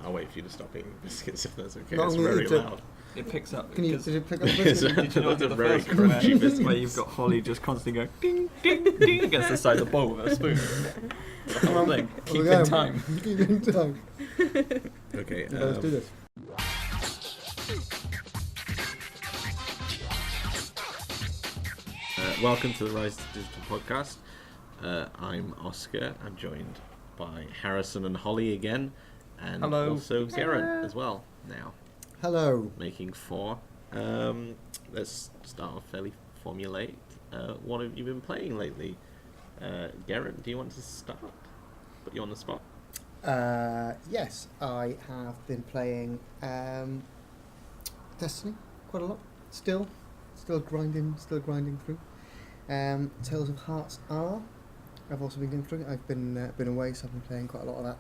I'll wait for you to stop eating biscuits if that's okay. Not It's only very is it- loud. It picks up. Did because- it pick up the biscuit? Did you not do the Very first one crunchy biscuits. where you've got Holly just constantly going ding, ding, ding against the side of the bowl with a spoon? The whole thing. Keep in time. Keep in time. Okay. Let's do this. Welcome to the Rise to Digital podcast. I'm Oscar. I'm joined by Harrison and Holly again, and Hello. also Garrett as well now, Hello. making 4. Let's start off fairly formulaic. What have you been playing lately? Garrett, do you want to start? Put you on the spot. Yes, I have been playing Destiny quite a lot. Still grinding through. Tales of Hearts R. I've also been going through. I've been away, so I've been playing quite a lot of that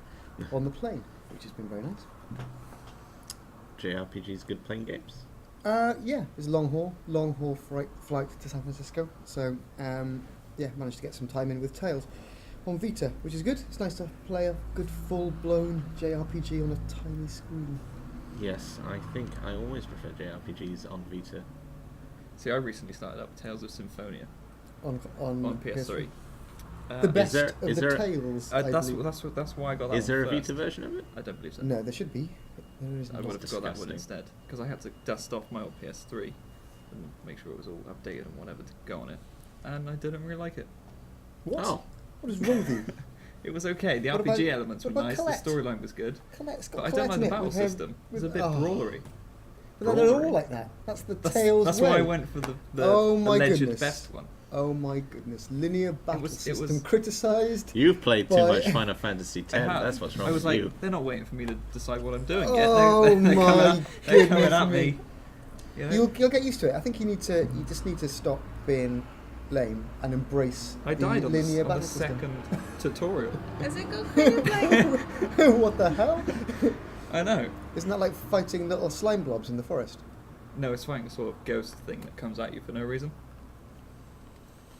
on the plane, which has been very nice. JRPG's good playing games. Yeah, it's a long haul flight to San Francisco. So managed to get some time in with Tales on Vita, which is good. It's nice to play a good full-blown JRPG on a tiny screen. Yes, I think I always prefer JRPGs on Vita. See, I recently started up Tales of Symphonia On PS3. The best there- of is the there- Tales. I That's believe. why I got that. Is there a one first. Vita version of it? I don't believe so. No, there should be. There isn't. I would have That's got that one disgusting. instead because I had to dust off my old PS3 and make sure it was all updated and whatever to go on it, and I didn't really like it. What? Oh, What is wrong with you? It was okay. The What RPG about- elements what were about nice. Colette? The storyline was good, Colette's got but I Colette don't like in the it battle with her- system. It's a with- bit oh. brawlery. But they're all Brawlery. like that. That's the Tales That's way. why I went for the Oh my alleged goodness. best one. Oh my goodness! Linear battle was- it system was- criticised. you've played too By- much Final Fantasy X. That's what's wrong I was with like, you. they're not waiting for me to decide what I'm doing yet. Oh They're my they're coming goodness at me. me. You know? You'll get used to it. I think you just need to stop being lame and embrace I the died on the, linear on battle the system. second tutorial. Is it good for you playing? What the hell? I know. Isn't that like fighting little slime blobs in the forest? No, it's fighting a sort of ghost thing that comes at you for no reason.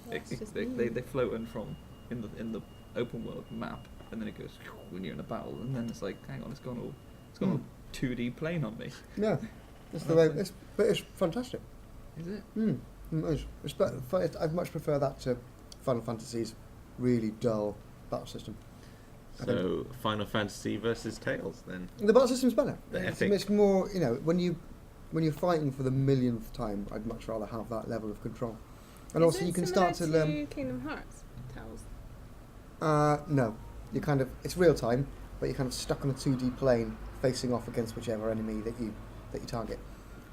That's just They mean. float in from in the open world map, and then it goes when you're in a battle, and then it's like, hang on, it's gone all 2D plane on me. Yeah, that's the That's way. it. But it's fantastic. Is it? I'd much prefer that to Final Fantasy's really dull battle system. I think So, Final Fantasy versus Tales, then. the battle system's better. The It's, epic. it's more, when you're fighting for the millionth time, I'd much rather have that level of control. And Is also, it you can similar start to to Kingdom Hearts Tales. no, you kind of it's real time, but you're kind of stuck on a 2D plane, facing off against whichever enemy that you target.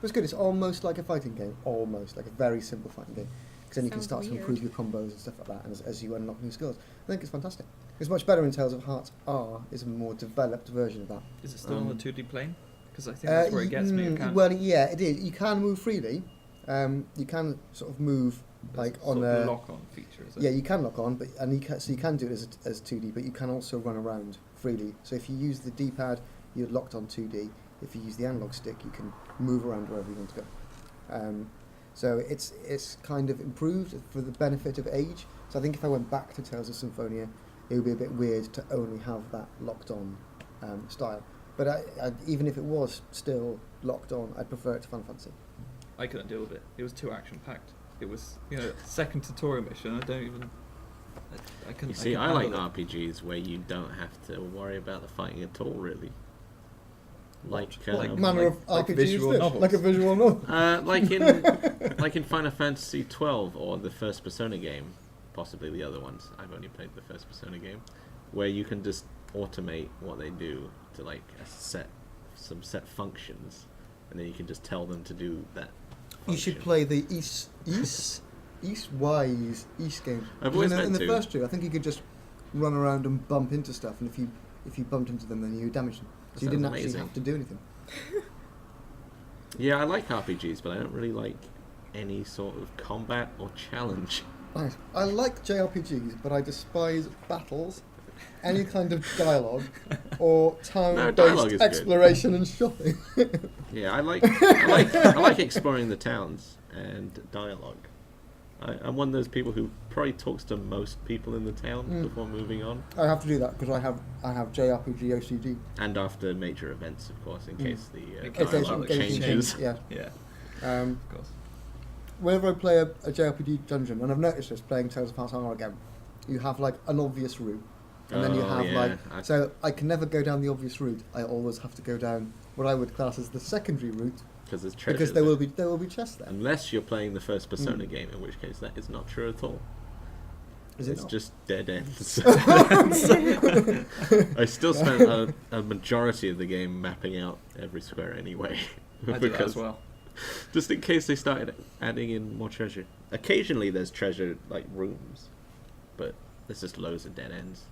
But it's good. It's almost like a fighting game, almost like a very simple fighting game. Because then you can Sounds start to weird. improve your combos and stuff like that, and as you unlock new skills. I think it's fantastic. It's much better in Tales of Hearts R. Is a more developed version of that. Is it still on the Um, 2D plane? Because I think that's where it gets me. You can't, Well, yeah, it is. You can move freely. You can sort of move like there's on sort of a lock-on feature. Is it? yeah. You can lock on, so you can do it as 2D, but you can also run around freely. So if you use the D-pad, you're locked on 2D. If you use the analog stick, you can move around wherever you want to go. So it's kind of improved for the benefit of age. So I think if I went back to Tales of Symphonia, it would be a bit weird to only have that locked on style. But even if it was still locked on, I'd prefer it to Final Fantasy. I couldn't deal with it. It was too action-packed. It was, second tutorial mission. I couldn't. You see, couldn't I like handle it. RPGs where you don't have to worry about the fighting at all, really. Like, Like Manner of like RPG visual is this? novels. Like a visual novel. like in Final Fantasy XII or the first Persona game, possibly the other ones. I've only played the first Persona game, where you can just automate what they do to like some set functions, and then you can just tell them to do that. You should function. play the Eastwise game. I've always in meant the to. first two, I think you could just run around and bump into stuff, and if you bumped into them, then you damaged them. That So you didn't sounds actually amazing. have to do anything. Yeah, I like RPGs, but I don't really like any sort of combat or challenge. Right. I like JRPGs, but I despise battles, any kind of dialogue, or dialogue time-based is good. exploration and shopping. Yeah, I like exploring the towns and dialogue. I'm one of those people who probably talks to most people in the town before moving on. I have to do that because I have JRPG OCD. And after major events, of course, in case the In case dialogue there's changes. Yeah. Yeah, Um, of course. whenever I play a JRPG dungeon, and I've noticed this playing Tales of Hearts R again, you have like an obvious route, and then you have so I can never go down the obvious route. I always have to go down what I would class as the secondary route Because there's treasure because there will be chests there. Unless you're playing the first Persona game, in which case that is not true at all. Is it It's not? just dead ends. I still spent a majority of the game mapping out every square anyway. I do that as well. Just in case they started adding in more treasure. Occasionally there's treasure, like rooms, but there's just loads of dead ends.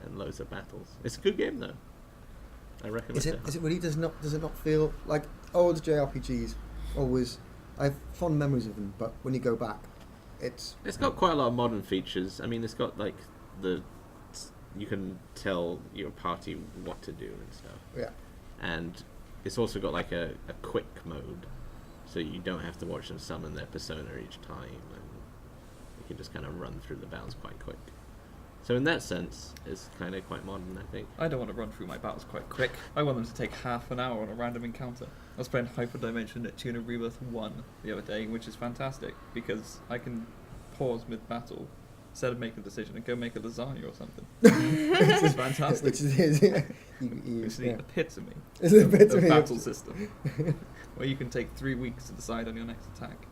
And loads of battles. It's a good game though. I recommend Is it really does it not feel like old JRPGs always? I have fond memories of them, but when you go back, it's got quite a lot of modern features. I mean, it's got like you can tell your party what to do and stuff. yeah. And it's also got like a quick mode, so you don't have to watch them summon their persona each time, and you can just kind of run through the battles quite quick. So in that sense, it's kind of quite modern, I think. I don't want to run through my battles quite quick. I want them to take half an hour on a random encounter. I was playing Hyperdimension Neptunia Rebirth 1 the other day, which is fantastic, because I can pause mid-battle, instead of making a decision, and go make a lasagna or something. Which is fantastic. Which is It's the epitome It's the of epitome of- battle system, where you can take 3 weeks to decide on your next attack.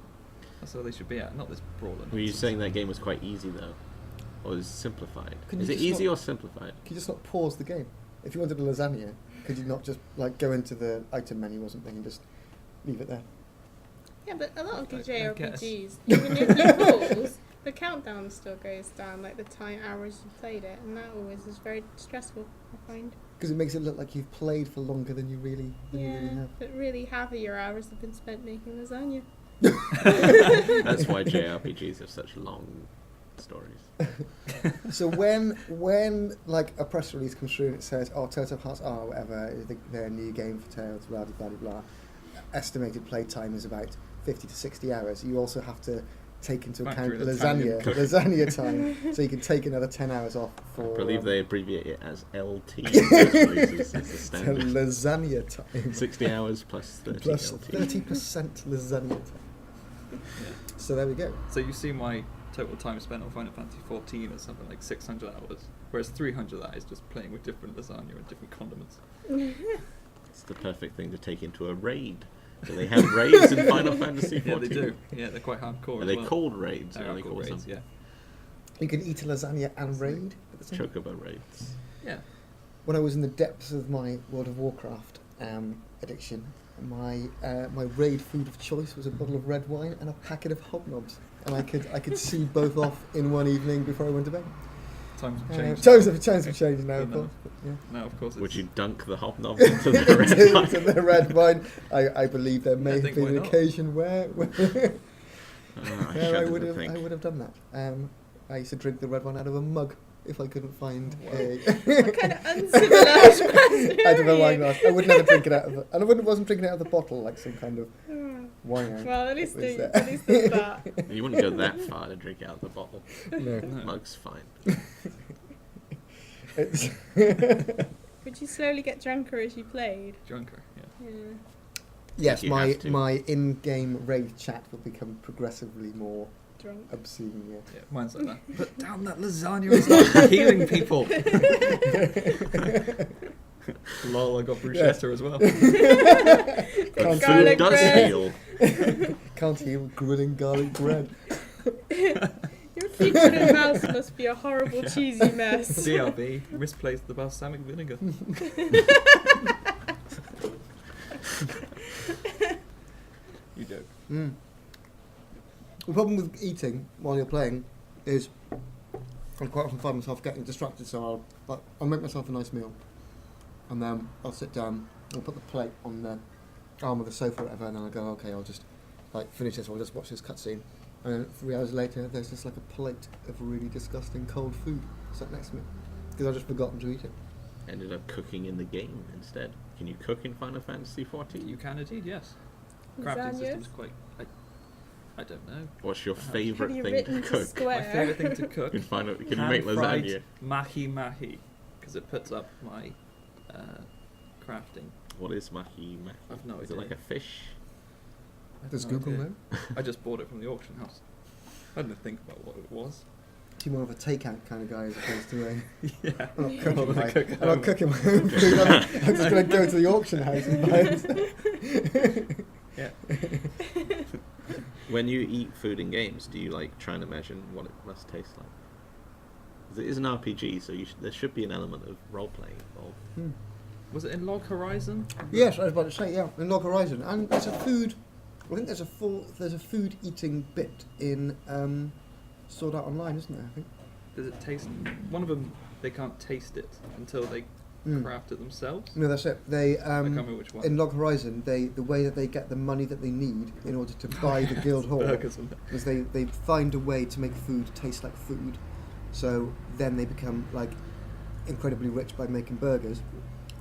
That's where they should be at, not this brawler. Were you nonsense. saying that game was quite easy though? Or is it simplified? Can Is you it just easy not- or simplified? Could you just not pause the game? If you wanted a lasagna, could you not just like go into the item menu or something and just leave it there? Yeah, but a lot of these I guess. JRPGs, even if you pause, the countdown still goes down, like the time hours you played it, and that always is very stressful, I find. Because it makes it look like you've played for longer than you really have. But really half of your hours have been spent making lasagna. That's why JRPGs have such long stories. So when like a press release comes through and it says, "Oh, Tales of Hearts R, whatever, is their new game for Tales, blah blah blah blah," estimated play time is about 50 to 60 hours. You also have to take into account Factor in the lasagna time, so you can take another 10 hours off for. I believe they abbreviate it as LT. Is the standard. lasagna time. 60 hours plus 30 Plus LT. 30% lasagna time. Yeah. So there we go. So you see my total time spent on Final Fantasy XIV is something like 600 hours, whereas 300 of that is just playing with different lasagna and different condiments. It's the perfect thing to take into a raid. Do they have raids in Final Fantasy XIV? Yeah, they do. Yeah, they're quite hardcore. Are as they well. called raids? They Or are are they called called raids, something? yeah. You can eat a lasagna and raid at the same time. Chocobo raids. Yeah. When I was in the depths of my World of Warcraft addiction, my raid food of choice was a bottle of red wine and a packet of hobnobs, and I could see both off in one evening before I went to bed. Times have changed. Times have changed now, of No. course. But, yeah. Now, of course, it's... Would you dunk the hobnob into the red to wine? the red wine. I believe there may I have think been why an not? occasion where Oh, I I shudder would to have think. done that. I used to drink the red wine out of a mug if I couldn't find a. What kind of uncivilized person out of a are wine you? glass. I would never drink it out of, and I wasn't drinking it out of the bottle like some kind of wine. Well, at least was there's that. You wouldn't go that far to drink out of the bottle. No. No. Mug's fine. It's Would you slowly get drunker as you played? Junker, yeah. Yeah. yes, You my have to. my in-game raid chat will become progressively more Drunk. obscene. Yeah. Yeah, mine's like that. Put down that lasagna and start healing people. Lol, I got bruschetta as well. But Can't food garlic does bread. heal. Can't heal grilling garlic bread. Your future in mouse must be a horrible cheesy mess. CRB, misplaced the balsamic vinegar. You joke. Mm. The problem with eating while you're playing is I quite often find myself getting distracted, so I'll make myself a nice meal, and then I'll sit down, I'll put the plate on the arm of the sofa or whatever, and then I go, okay, I'll just like finish this, or I'll just watch this cutscene, and then 3 hours later there's just like a plate of really disgusting cold food sat next to me, because I've just forgotten to eat it. Ended up cooking in the game instead. Can you cook in Final Fantasy XIV? You can indeed, yes. Crafting Lasagnas? system's quite... I don't know. What's your Have favourite Have you thing written to to cook? square? My favourite thing to cook. Can you make Pan-fried lasagna? mahi, because it puts up my crafting. What is mahi? I've no Is idea. it like a fish? I have Does no Google idea. know? I just bought it from the auction house. I didn't think about what it was. You're more of a takeout kind of guy as opposed to a... Yeah. I'm not Rather cooking, than cook at I'm not home. cooking my own food. I'm just going to go to the auction house and buy it. Yeah. When you eat food in games, do you like try and imagine what it must taste like? 'Cause it is an RPG, so there should be an element of role playing involved. Hmm. Was it in Log Horizon? Yes, I was about to say, yeah, in Log Horizon. And there's a food... I think there's a food eating bit in Sword Art Online, isn't there, I think? Does it taste... One of them, they can't taste it until they craft it themselves. No, that's it. They I can't remember which one. in Log Horizon, the way that they get the money that they need in order to buy the guild hall Burgers and is they find a way to make food taste like food. So then they become like incredibly rich by making burgers,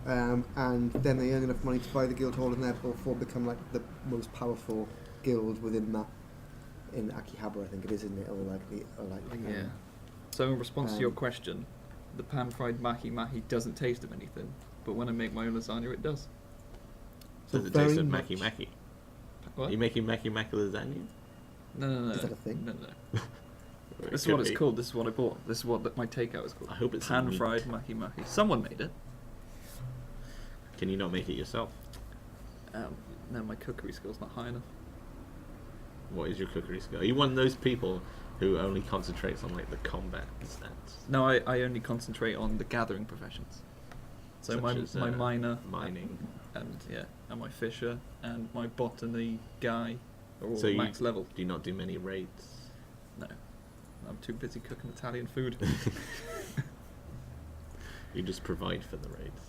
and then they earn enough money to buy the guild hall and therefore become like the most powerful guild within that. In Akihabara, I think it is, isn't it? Or like Yeah. So in response to your Um, question, the pan-fried mahi doesn't taste of anything, but when I make my own lasagna, it does. So Does it taste very of much- maki? What? Are you making maki lasagna? No. Is that a thing? No. Or This is could what it's be. called. This is what I bought. This is what my takeout is called. I hope it's pan-fried mahi. Someone made it. Can you not make it yourself? No, my cookery skill's not high enough. What is your cookery skill? Are you one of those people who only concentrates on like the combat stats? No, I only concentrate on the gathering professions. So Such my as, my miner mining. and my fisher and my botany guy are all So you- max level. Do you not do many raids? No, I'm too busy cooking Italian food. You just provide for the raids.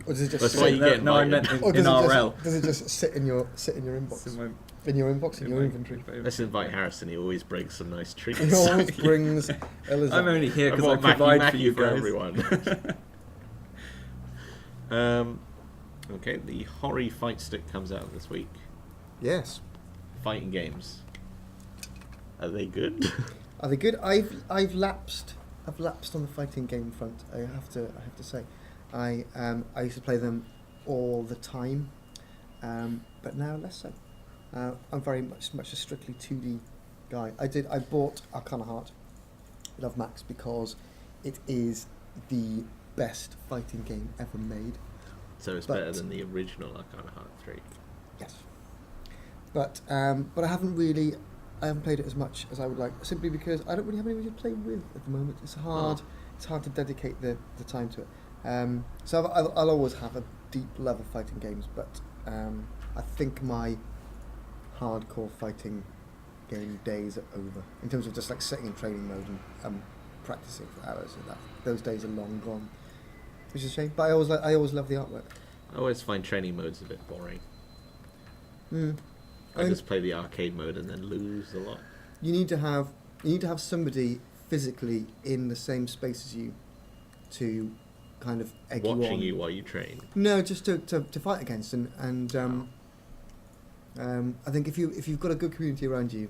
Or does it just That's sit, why you get No, I invited. meant or in does it RL. Does it just sit in your inbox? It's in my- In your inbox, in your my inventory. favourite. Let's invite Harrison. He always brings some nice treats. He always brings a lasagna. I'm only here I because I want Mackie provide for you for guys. everyone. Okay, the Hori Fight Stick comes out this week. Yes. Fighting games. Are they good? Are they good? I've lapsed on the fighting game front. I have to say, I used to play them all the time, but now less so. I'm very much a strictly 2D guy. I bought Arcana Heart, Love Max, because it is the best fighting game ever made. So it's But- better than the original Arcana Heart 3. Yes. But I haven't played it as much as I would like, simply because I don't really have anyone to play with at the moment. It's hard. It's hard to dedicate the time to it. So I'll always have a deep level fighting games, but I think my hardcore fighting game days are over. In terms of just like sitting in training mode and practicing for hours, and those days are long gone. Which is a shame. But I always love the artwork. I always find training modes a bit boring. Mm. I just play the arcade mode and then lose a lot. You need to have somebody physically in the same space as you to kind of egg you on. Watching you while you train. No, just to fight against, and I think if you've got a good community around you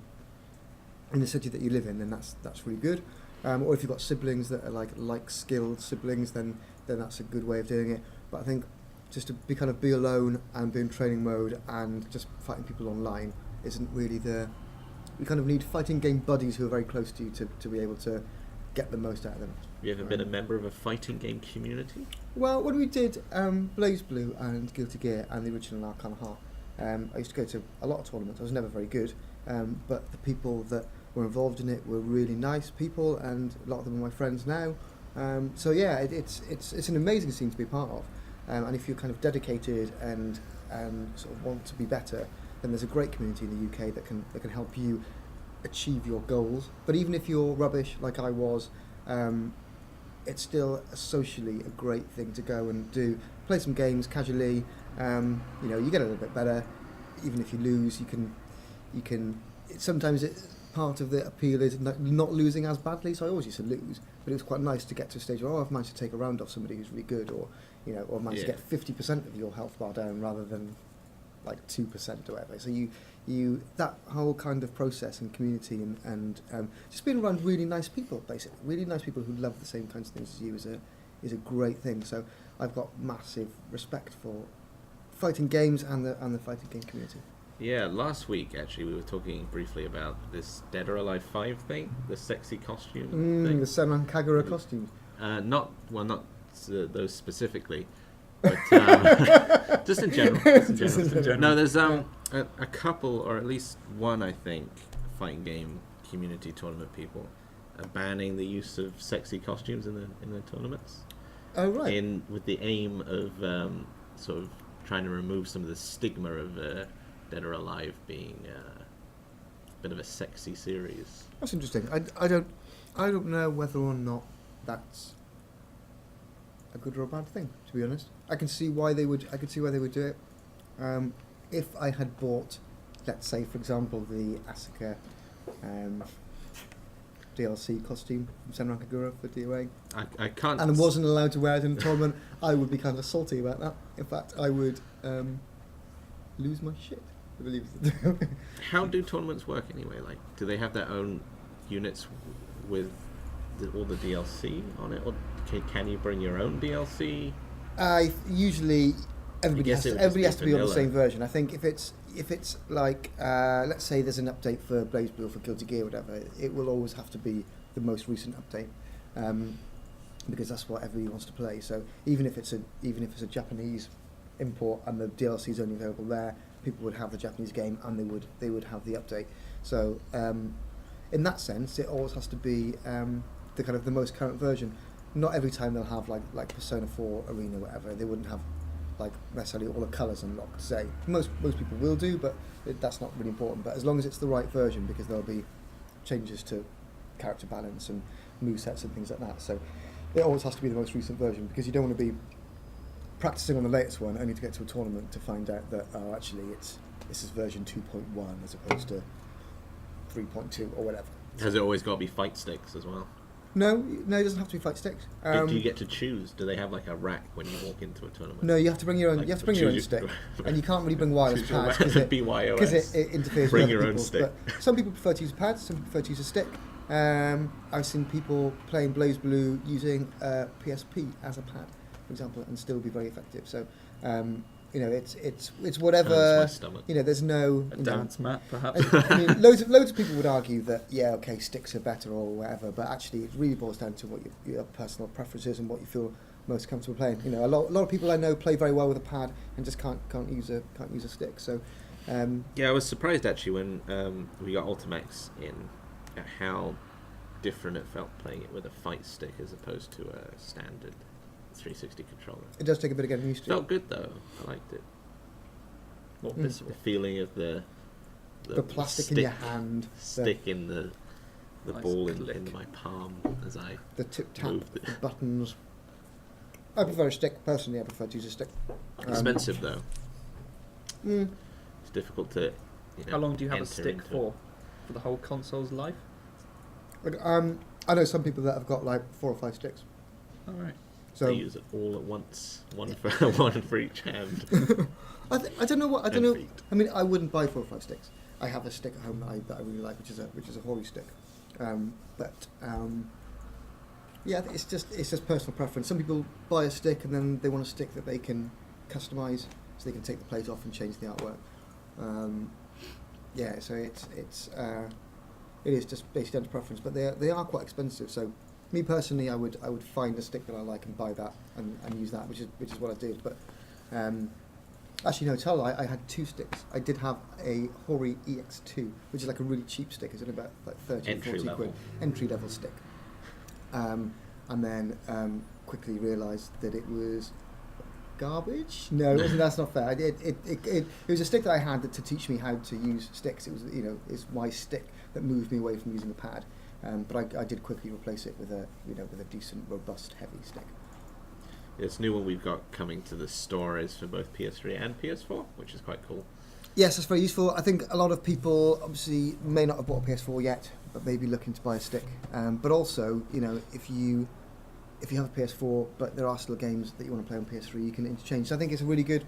in the city that you live in, then that's really good. Or if you've got siblings that are like skilled siblings, then that's a good way of doing it. But I think just to be alone and be in training mode and just fighting people online isn't really you kind of need fighting game buddies who are very close to you to be able to get the most out of them. Have you ever been a member of a fighting game community? Well, when we did Blaze Blue and Guilty Gear and the original Arcana Heart, I used to go to a lot of tournaments. I was never very good, but the people that were involved in it were really nice people, and a lot of them are my friends now. So yeah, it's an amazing scene to be part of, and if you're kind of dedicated and sort of want to be better, then there's a great community in the UK that can help you achieve your goals. But even if you're rubbish like I was, it's still socially a great thing to go and do. Play some games casually. You get a little bit better. Even if you lose, you can. Sometimes part of the appeal is not losing as badly. So I always used to lose, but it was quite nice to get to a stage where I've managed to take a round off somebody who's really good, or or managed to get 50% of your health bar down rather than like 2% or whatever. So you that whole kind of process and community and just being around really nice people, basically, really nice people who love the same kinds of things as you is a great thing. So I've got massive respect for fighting games and the fighting game community. Yeah, last week actually we were talking briefly about this Dead or Alive 5 thing, the sexy costume thing. The Senran Kagura costumes. Not those specifically, but just in general. Just in general. No, there's a couple, or at least one, I think, fighting game community tournament people are banning the use of sexy costumes in the tournaments. Oh right. With the aim of sort of trying to remove some of the stigma of Dead or Alive being a bit of a sexy series. That's interesting. I don't know whether or not that's a good or a bad thing, to be honest. I can see why they would do it. If I had bought, let's say, for example, the Asuka DLC costume from Senran Kagura for DOA, I can't. and wasn't allowed to wear it in a tournament, I would be kind of salty about that. In fact, I would lose my shit. I believe. How do tournaments work anyway? Like, do they have their own units with all the DLC on it, or can you bring your own DLC? Usually everybody has to be on the vanilla. same version. I think if it's like let's say there's an update for BlazBlue or for Guilty Gear or whatever, it will always have to be the most recent update, because that's what everybody wants to play. So even if it's a Japanese import and the DLC is only available there, people would have the Japanese game and they would have the update. So in that sense, it always has to be the kind of the most current version. Not every time they'll have like Persona 4 Arena or whatever. They wouldn't have like necessarily all the colours unlocked. Say most people will do, but that's not really important. But as long as it's the right version, because there'll be changes to character balance and movesets and things like that. So it always has to be the most recent version, because you don't want to be practicing on the latest one only to get to a tournament to find out that actually this is version 2.1 as opposed to 3.2 or whatever. Has it always got to be fight sticks as well? No, it doesn't have to be fight sticks. Do you get to choose? Do they have like a rack when you walk into a tournament? No, you have to bring your own. Like, you have to bring your own stick, and you can't really bring wireless pads because it interferes Bring with your other own people's. stick. But some people prefer to use pads. Some people prefer to use a stick. I've seen people playing BlazBlue using PSP as a pad, for example, and still be very effective. So it's whatever. Hurts my stomach. There's no A dance mat, perhaps. I mean, loads of people would argue that sticks are better or whatever, but actually it really boils down to what your personal preference is and what you feel most comfortable playing. A lot of people I know play very well with a pad and just can't use a stick. So yeah, I was surprised actually when we got Ultimax in at how different it felt playing it with a fight stick as opposed to a standard 360 controller. it does take a bit of getting used to. Felt good though. I liked it. More Mm. visceral. The feeling of the plastic stick, in your hand, stick in the Nice ball in click. my palm as I the tip tap, moved it. the buttons. I prefer a stick personally. I prefer to use a stick. Expensive though. Mm, It's difficult to. How long do you have a enter stick into. for? For the whole console's life? I know some people that have got like 4 or 5 sticks. All right. So They use it all at once, one for each hand. I don't know what I don't and know. feet. I mean, I wouldn't buy 4 or 5 sticks. I have a stick at home that I really like, which is a Hori stick. Yeah, it's just personal preference. Some people buy a stick and then they want a stick that they can customize, so they can take the plate off and change the artwork. Yeah, so it is just based on preference, but they are quite expensive. So me personally, I would find a stick that I like and buy that and use that, which is what I did. But actually, no, tell I had 2 sticks. I did have a Hori EX2, which is like a really cheap stick. It's only about like 30 or 40 quid. Entry level stick. And then quickly realised that it was garbage. No, that's not fair. It was a stick that I had to teach me how to use sticks. It was it's my stick that moved me away from using the pad. But I did quickly replace it with a decent, robust, heavy stick. This new one we've got coming to the store is for both PS3 and PS4, which is quite cool. Yes, that's very useful. I think a lot of people obviously may not have bought a PS4 yet, but may be looking to buy a stick. But also, if you have a PS4, but there are still games that you want to play on PS3, you can interchange. So I think it's a really good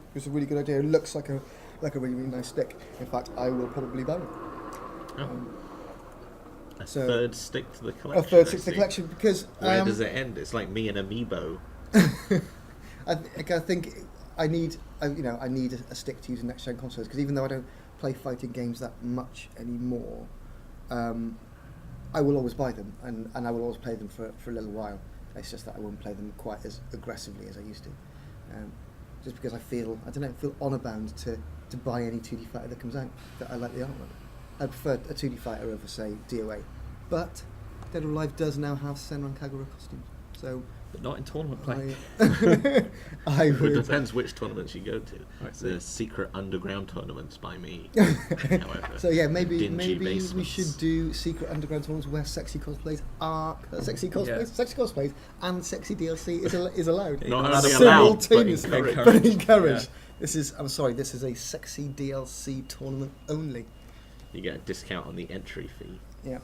idea. It looks like a like a really, really nice stick. In fact, I will probably buy one. A so- third stick to the collection. A third I stick to the see. collection because Where does it end? It's like me and Amiibo. I think I need a stick to use in next gen consoles because even though I don't play fighting games that much anymore, I will always buy them and I will always play them for a little while. It's just that I won't play them quite as aggressively as I used to, just because I feel honour bound to buy any 2D fighter that comes out that I like the artwork. I prefer a 2D fighter over say DOA, but Dead or Alive does now have Senran Kagura costumes, so. But not in tournament play. I It would. depends which tournaments you go to. I see. The secret underground tournaments by me. However, So yeah, maybe dingy we basements. should do secret underground tournaments where sexy cosplays and sexy DLC is allowed. Not Not only allowed, allowed, but simultaneously, encouraged. but encouraged. Yeah. This is a sexy DLC tournament only. You get a discount on the entry fee. Yeah,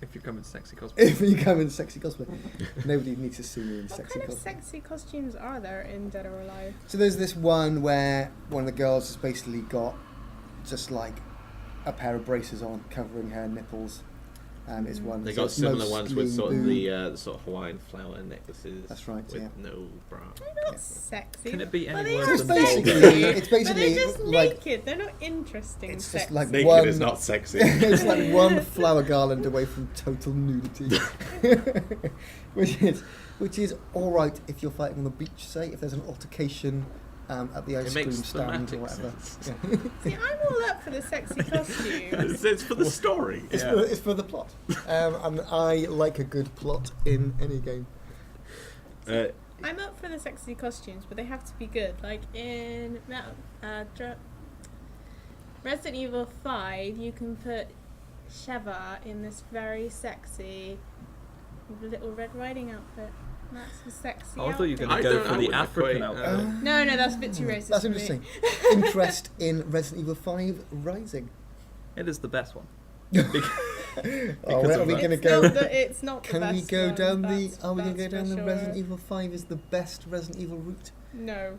If you come in sexy cosplay. if you come in sexy cosplay, nobody needs to see me in What sexy kind of cosplay. sexy costumes are there in Dead or Alive? So there's this one where one of the girls has basically got just like a pair of braces on covering her nipples. Is one. They So got it's similar ones with mostly sort of boob. the sort of Hawaiian flower necklaces. That's right, With yeah. no bra. They're not Yeah. sexy. Can it be Well, any they worse are So than it's sexy. vulgar? it's But basically they're just like naked. They're not interesting. it's sexy. just like Naked one. is not sexy. It's like one flower garland away from total nudity, which is all right if you're fighting on the beach. Say if there's an altercation at the ice It cream makes stand or thematic whatever. sense. Yeah. See, I'm all up for the sexy costumes. It's for the story. It's for the plot, and I like a good plot in any game. I'm up for the sexy costumes, but they have to be good. Like in Resident Evil 5, you can put Sheva in this very sexy little Red Riding outfit. That's a sexy Oh, I thought you were I going to go don't- for I the wouldn't African equate, outfit. No, that's a bit too racist. That's for me. interesting. Interest in Resident Evil 5 rising. It is the best one. Oh, Because where are of we that. going to It's go? not it's not the Can we best go one, down the? that's- Are we going to go that's down for the sure. Resident Evil 5 is the best Resident Evil route? No.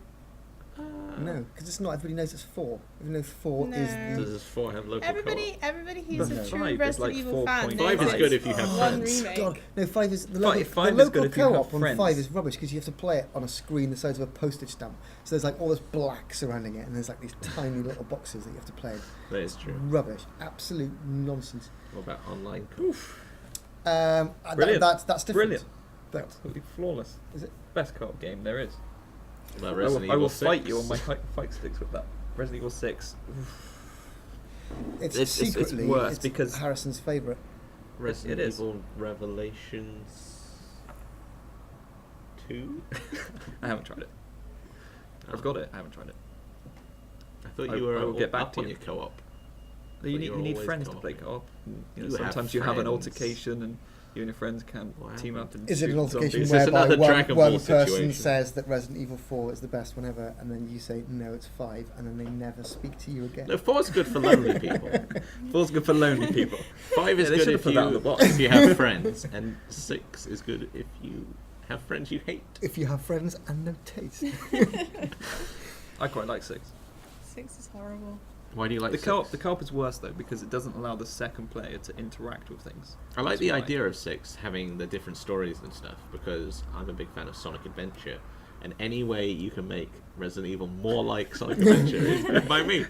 No, because it's not. Everybody knows it's 4. Even though 4 is No. Does this 4 have local Everybody who's No. a true 5 is Resident like Evil fan 4.5. knows 5 is it's good if you have one friends. remake. God, no, 5 is the Five- local, five the is good local if you have co-op on friends. 5 is rubbish because you have to play it on a screen the size of a postage stamp. So there's like all this black surrounding it, and there's like these tiny little boxes that you have to play in. That is true. Rubbish, absolute nonsense. What about online? Oof. Brilliant. That's different. Brilliant. But Absolutely flawless. is it? Best co-op game there is. About I Resident will, I will Evil fight 6. you on my fight sticks with that. Resident Evil 6. It's It's secretly worse because- Harrison's favourite. Resident It is. Evil Revelations 2? I haven't tried it. I've got it. I haven't tried it. I thought I you were will get back up to on you. your co-op. You But need, you're you need always friends to co-op. play co-op. You know, You have sometimes you have an friends. altercation and you and your friends can Wow. team up and Is it shoot an altercation zombies. Is this whereby another Dragon one Ball person situation? says that Resident Evil 4 is the best one ever, and then you say no, it's 5, and then they never speak to you again? No, 4's good for lonely people. 4's good for lonely people. 5 is Yeah, they good should've if put that on the box. if you have friends, and 6 is good if you have friends you hate. If you have friends and no taste. I quite like 6. 6 is horrible. Why do you like The 6? co-op is worse though because it doesn't allow the second player to interact with things. I like That's the why. idea of 6 having the different stories and stuff because I'm a big fan of Sonic Adventure, and any way you can make Resident Evil more like Sonic Adventure is good by me.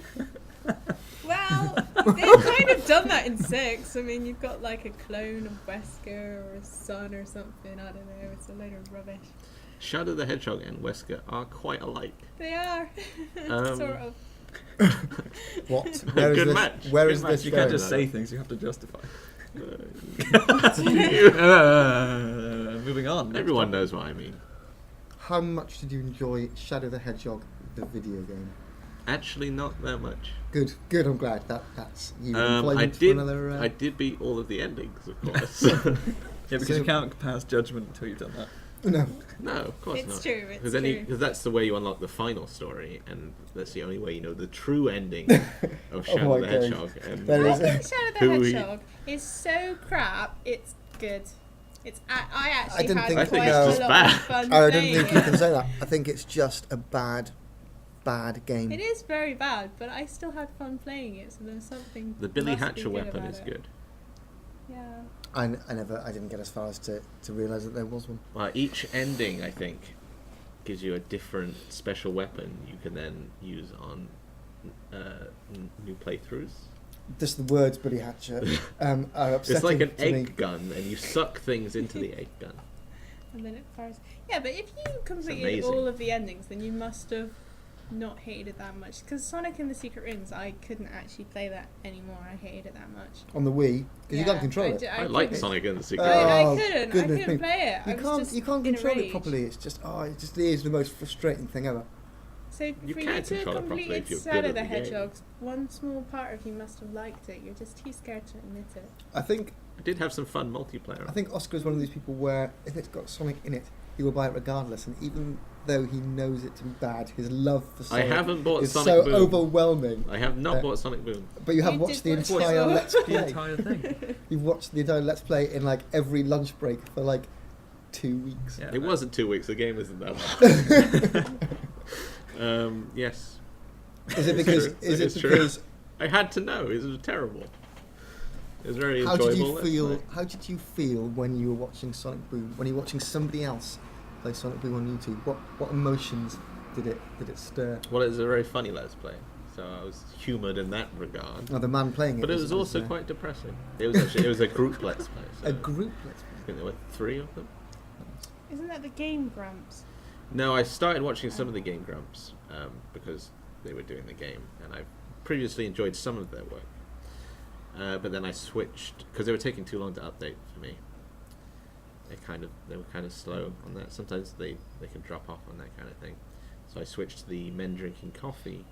Well, they've kind of done that in 6. I mean, you've got like a clone of Wesker or a son or something. I don't know. It's a load of rubbish. Shadow the Hedgehog and Wesker are quite alike. They are. Um, sort of. What? Where is Good this? match. Where Good is match. this You going? can't just say things; you have to justify. Moving on. next Everyone topic. knows what I mean. How much did you enjoy Shadow the Hedgehog, the video game? Actually, not that much. Good. I'm glad that's you I employment for did. another. I did beat all of the endings, of course. Yeah, because So- you can't pass judgment until you've done that. No. No, of course It's not. true, it's Because true. that's the way you unlock the final story, and that's the only way you know the true ending of Oh Shadow my the God. Hedgehog. And There I is think Shadow the Who we- Hedgehog is so crap. It's good. It's I actually I didn't had think- I think quite it's a just lot bad. of fun I don't playing think it. you can say that. I think it's just a bad bad game. It is very bad, but I still had fun playing it, so there's something. The Billy must be Hatcher good weapon about is it. good. Yeah. I didn't get as far as to realise that there was one. Well, each ending, I think, gives you a different special weapon you can then use on new playthroughs. Just the words Billy Hatcher are upsetting It's like an to me. egg gun, and you suck things into the egg gun. And then it fires. Yeah, but if you completed amazing. all of the endings, then you must have not hated it that much. Because Sonic and the Secret Rings, I couldn't actually play that anymore. I hated it that much. On the Wii, because you can't control it. I like couldn't. Sonic and the Secret Oh, Rings. I goodness couldn't me. play it. I You was can't just you can't in a control it rage. properly. It just is the most frustrating thing ever. So You for you can to control it properly complete if you're Shadow good the at the game. Hedgehog, one small part of you must have liked it. You're just too scared to admit it. I think I did have some fun multiplayer. I think Oscar is one of these people where if it's got Sonic in it, he will buy it regardless. And even though he knows it to be bad, his love for I Sonic haven't bought is Sonic so Boom. overwhelming. I have not Uh, bought Sonic Boom. But you have You watched the did watch entire it. Let's The Play. entire thing. You've watched the entire Let's Play in like every lunch break for like 2 weeks. Yeah, It wasn't 2 weeks. The game isn't that long. Yes. Is it It's because? true. Is It's it true. because? I had to know. It was terrible. It was very How enjoyable. did you let's feel? play. How did you feel when you were watching Sonic Boom? When you were watching somebody else play Sonic Boom on YouTube? What emotions did it stir? Well, it was a very funny Let's Play, so I was humoured in that regard. Oh, the man playing it. But it was also quite depressing. It was a group Let's Play. So a group Let's I Play. think there were 3 of them. Isn't that the Game Grumps? No, I started watching some of the Game Grumps because they were doing the game, and I previously enjoyed some of their work. But then I switched because they were taking too long to update for me. They were kind of slow on that. Sometimes they can drop off on that kind of thing. So I switched to the Men Drinking Coffee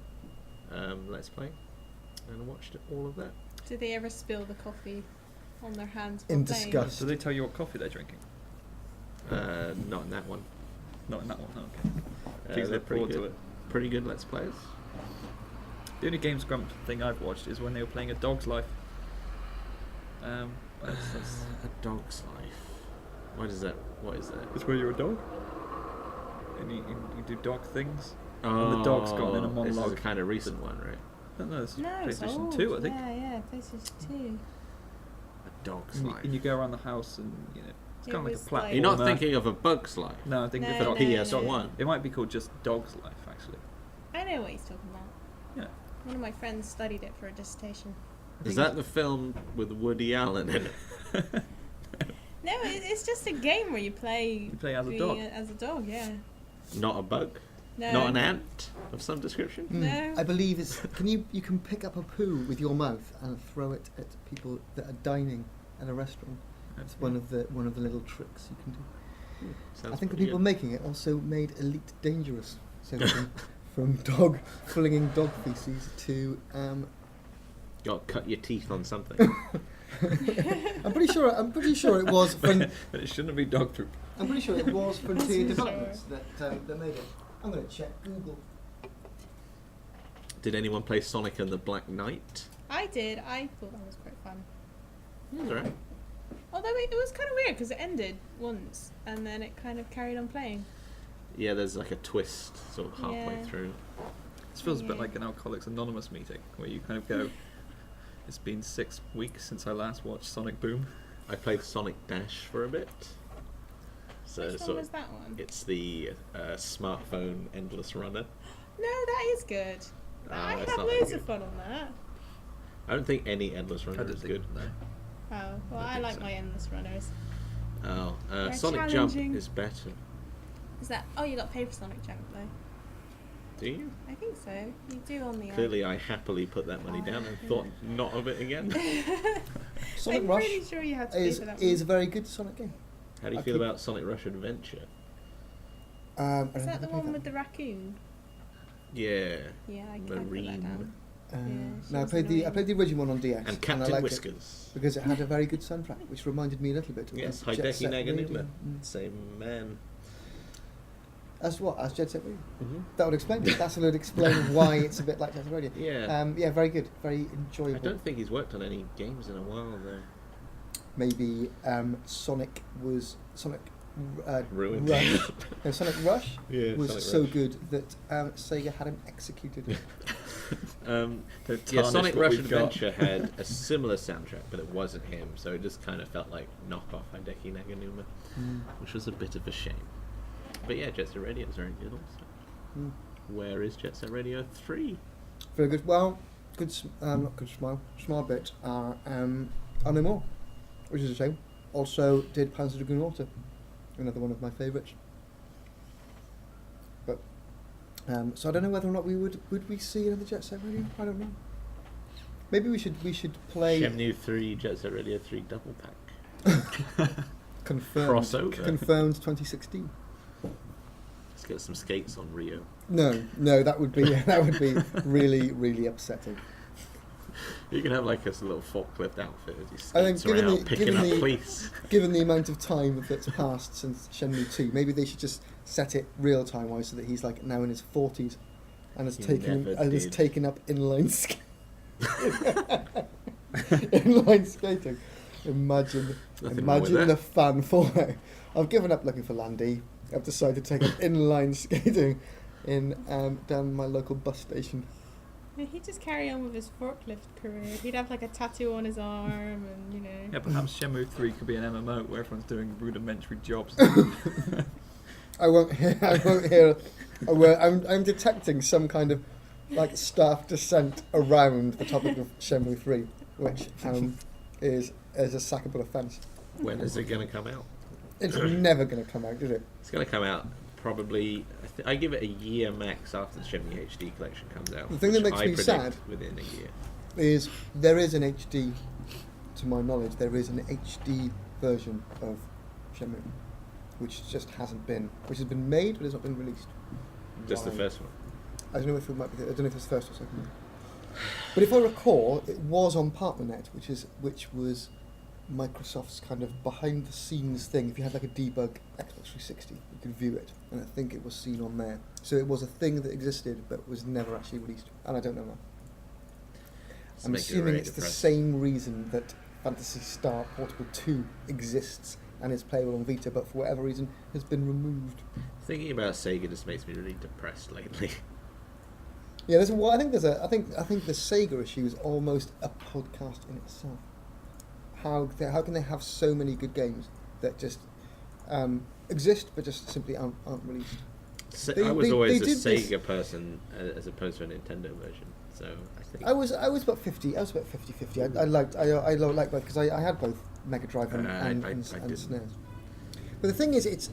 Let's Play, and I watched all of that. Did they ever spill the coffee on their hands? In while playing? disgust. Do they tell you what coffee they're drinking? Not in that one. Not in that one. Okay. Please They're look pretty forward good. to it. Pretty good Let's Players. The only Games Grump thing I've watched is when they were playing A Dog's Life. That's A Dog's Life. What is that? it's where you're a dog, and you do dog things. And the dog's gone in a This is a monologue. kind of recent one, right? No, it's No, it's PlayStation old. 2, I think. Yeah, PlayStation 2. A Dog's And you, Life. and you go around the house, and it's It kind of like a was platform. like- You're not thinking of A Bug's Life. No, I'm thinking No, of no, a PS1. It might be called just Dog's Life, actually. I know what he's talking about. Yeah. One of my friends studied it for a dissertation. Is that the film with Woody Allen in it? No, it's just a game where you play. You play as a being dog. As a dog, yeah. Not a bug? No. Not an ant of some description? No. I believe it's. You can pick up a poo with your mouth and throw it at people that are dining at a restaurant. It's one of the little tricks you can do. Sounds I think the pretty people good. making it also made Elite dangerous. So from flinging dog feces to Got to cut your teeth on something. I'm pretty sure it was But it shouldn't be dog poop. I'm pretty sure it was Frontier Sure. Developments that made it. I'm going to check Google. Did anyone play Sonic and the Black Knight? I did. I thought that was quite fun. It was alright. Although it was kind of weird because it ended once and then it kind of carried on playing. Yeah, there's like a twist sort of halfway Yeah. through. This feels a bit Yeah. like an Alcoholics Anonymous meeting where you kind of go, it's been 6 weeks since I last watched Sonic Boom. I played Sonic Dash for a bit. So Which one sort was of, that one? it's the smartphone endless runner. No, that is good. Oh, I it's had not loads that of fun on that. I don't think any endless runner I didn't is think good. no. Oh, well, I I think like so. my endless runners. Oh, They're Sonic challenging. Jump is better. Is that? Oh, you got paid for Sonic Jump though. Do you? I think so. You do on the. Clearly, I happily put that money down and thought not of it again. Sonic I'm Rush pretty sure you had to pay is for that is a one. very good Sonic game. How do you I feel keep- about Sonic Rush Adventure? I don't Is that think the I played one that. with the raccoon? Yeah. Yeah, I put that Marine. down. Uh, Yeah, she no, I was played annoying. the original one on DS, And I Captain liked it Whiskers. because it had a very good soundtrack, which reminded me a little bit of Yes, Jet Hideki Set Radio. Naganuma. Same man. As what? As Jet Set Radio. Mm-hmm. That would explain it. That would explain why it's a bit like Jet Set Radio. Yeah. Yeah, very good, very I enjoyable. don't think he's worked on any games in a while though. Maybe Sonic Ruined. Rush. No, Sonic Rush Yeah, was Sonic so Rush. good that Sega had him executed. Sonic what Rush we've got. Adventure had a similar soundtrack, but it wasn't him, so it just kind of felt like knockoff Hideki Naganuma, which was a bit of a shame. But yeah, Jet Set Radio is very good also. Mm. Where is Jet Set Radio 3? Very good. Well, not good small bit are No More, which is a shame. Also did Panzer Dragoon Auto, another one of my favourites. But so I don't know whether or not would we see another Jet Set Radio. I don't know. Maybe we should play Shenmue 3, Jet Set Radio 3 double pack. confirmed Crossover. confirmed 2016. Let's get some skates on Rio. No, that would be really, really upsetting. You can have like a little forklift outfit as you I think skates around picking up police. Given the amount of time that's passed since Shenmue 2, maybe they should just set it real time wise so that he's like now in his 40s and has He taken never did. taken up inline inline skating. Imagine Nothing wrong with the that. fan fallout. I've given up looking for Landy. I've decided to take up inline skating in down my local bus station. Yeah, he'd just carry on with his forklift career. He'd have like a tattoo on his arm, and Yeah, perhaps Shenmue 3 could be an MMO where everyone's doing rudimentary jobs. I won't hear. I'm detecting some kind of like staff dissent around the topic of Shenmue 3, which is a sackable offence. When is it going to come out? It's never going to come out, is it? It's going to come out probably. I give it a year max after the Shenmue HD collection comes out. The thing that which makes I me predict sad within a year. Is there is an HD, to my knowledge, there is an HD version of Shenmue, which has been made but has not been released. Just the Why? first one. I don't know if it's the first or second one. But if I recall, it was on PartnerNet, which was Microsoft's kind of behind the scenes thing. If you had like a debug Xbox 360, you could view it, and I think it was seen on there. So it was a thing that existed but was never actually released, and I don't know now. Just I'm make it assuming very it's the depressing. same reason that Fantasy Star Portable 2 exists and is playable on Vita, but for whatever reason has been removed. Thinking about Sega just makes me really depressed lately. Yeah, I think the Sega issue is almost a podcast in itself. How can they have so many good games that just exist but just simply aren't released? I was always a did this- Sega person as opposed to a Nintendo version, so I think I was about 50. I was about 50-50. I liked both because I had both Mega Drive and I didn't. SNES. But the thing is, it's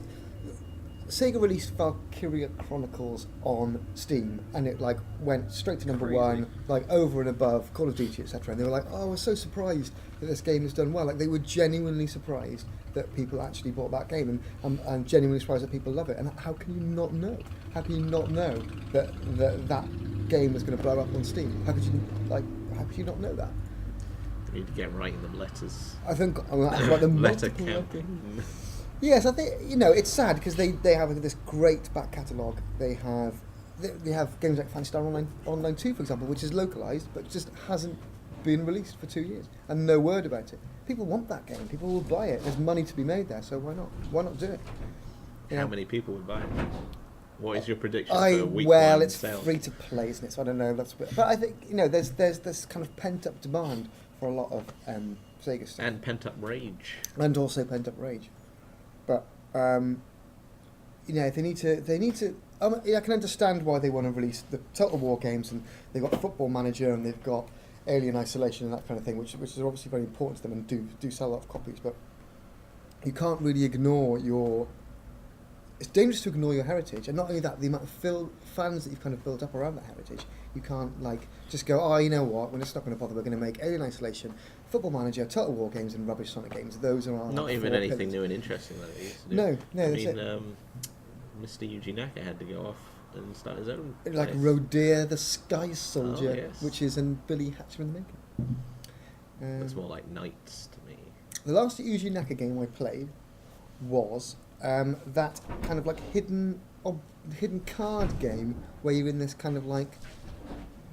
Sega released Valkyria Chronicles on Steam, and it like went straight to number Crazy. one, like over and above Call of Duty, etc. And they were like, "Oh, we're so surprised that this game has done well." Like they were genuinely surprised that people actually bought that game, and genuinely surprised that people love it. And how can you not know? How can you not know that game is going to blow up on Steam? How could you not know that? we need to get writing them letters. I think like the Letter multiple campaign. Yes, I think it's sad because they have this great back catalogue. They have games like Fantasy Star Online 2, for example, which is localized but just hasn't been released for 2 years, and no word about it. People want that game. People will buy it. There's money to be made there, so why not? Why not do it? You How know? many people would buy it? What is your prediction for week one It's sales? free to play, isn't it? So I don't know. But I think there's this kind of pent up demand for a lot of Sega stuff, And pent up rage. and also pent up rage. But they need to. I can understand why they want to release the Total War games, and they've got Football Manager, and they've got Alien Isolation and that kind of thing, which is obviously very important to them and do sell a lot of copies. But you can't really ignore your. It's dangerous to ignore your heritage, and not only that, the amount of fans that you've kind of built up around that heritage. You can't just go, oh, you know what? We're just not going to bother. We're going to make Alien Isolation, Football Manager, Total War games, and rubbish Sonic games. Those are our Not even four anything pillars. new and interesting like they used to do. No, I that's mean, it. Mr. Yuji Naka had to go off and start his own. Like place. Rodea the Sky Soldier, Oh, yes. which is in Billy Hatcher in the Making. It's more like Knights to me. The last Yuji Naka game I played was that kind of like hidden card game where you're in this kind of like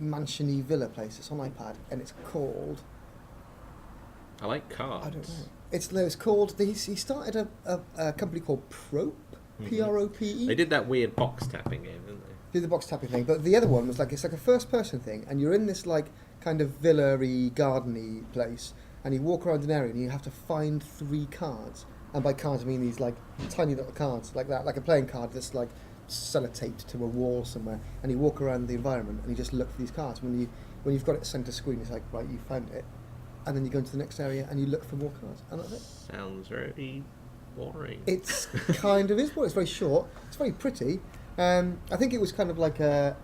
mansiony villa place. It's on iPad and it's called I like cards. I don't know. It's called. He started a company called Prope, Prope. They did that weird box tapping game, didn't they? Did the box tapping thing, but the other one was like it's like a first person thing, and you're in this like kind of villa-y, garden-y place, and you walk around an area, and you have to find 3 cards, and by cards I mean these like tiny little cards like that, like a playing card that's like sellotaped to a wall somewhere, and you walk around the environment and you just look for these cards. When you've got it centre screen, it's like right, you found it, and then you go into the next area and you look for more cards, and that's it. Sounds very boring. It's kind of is, but it's very short. It's very pretty. I think it was kind of like a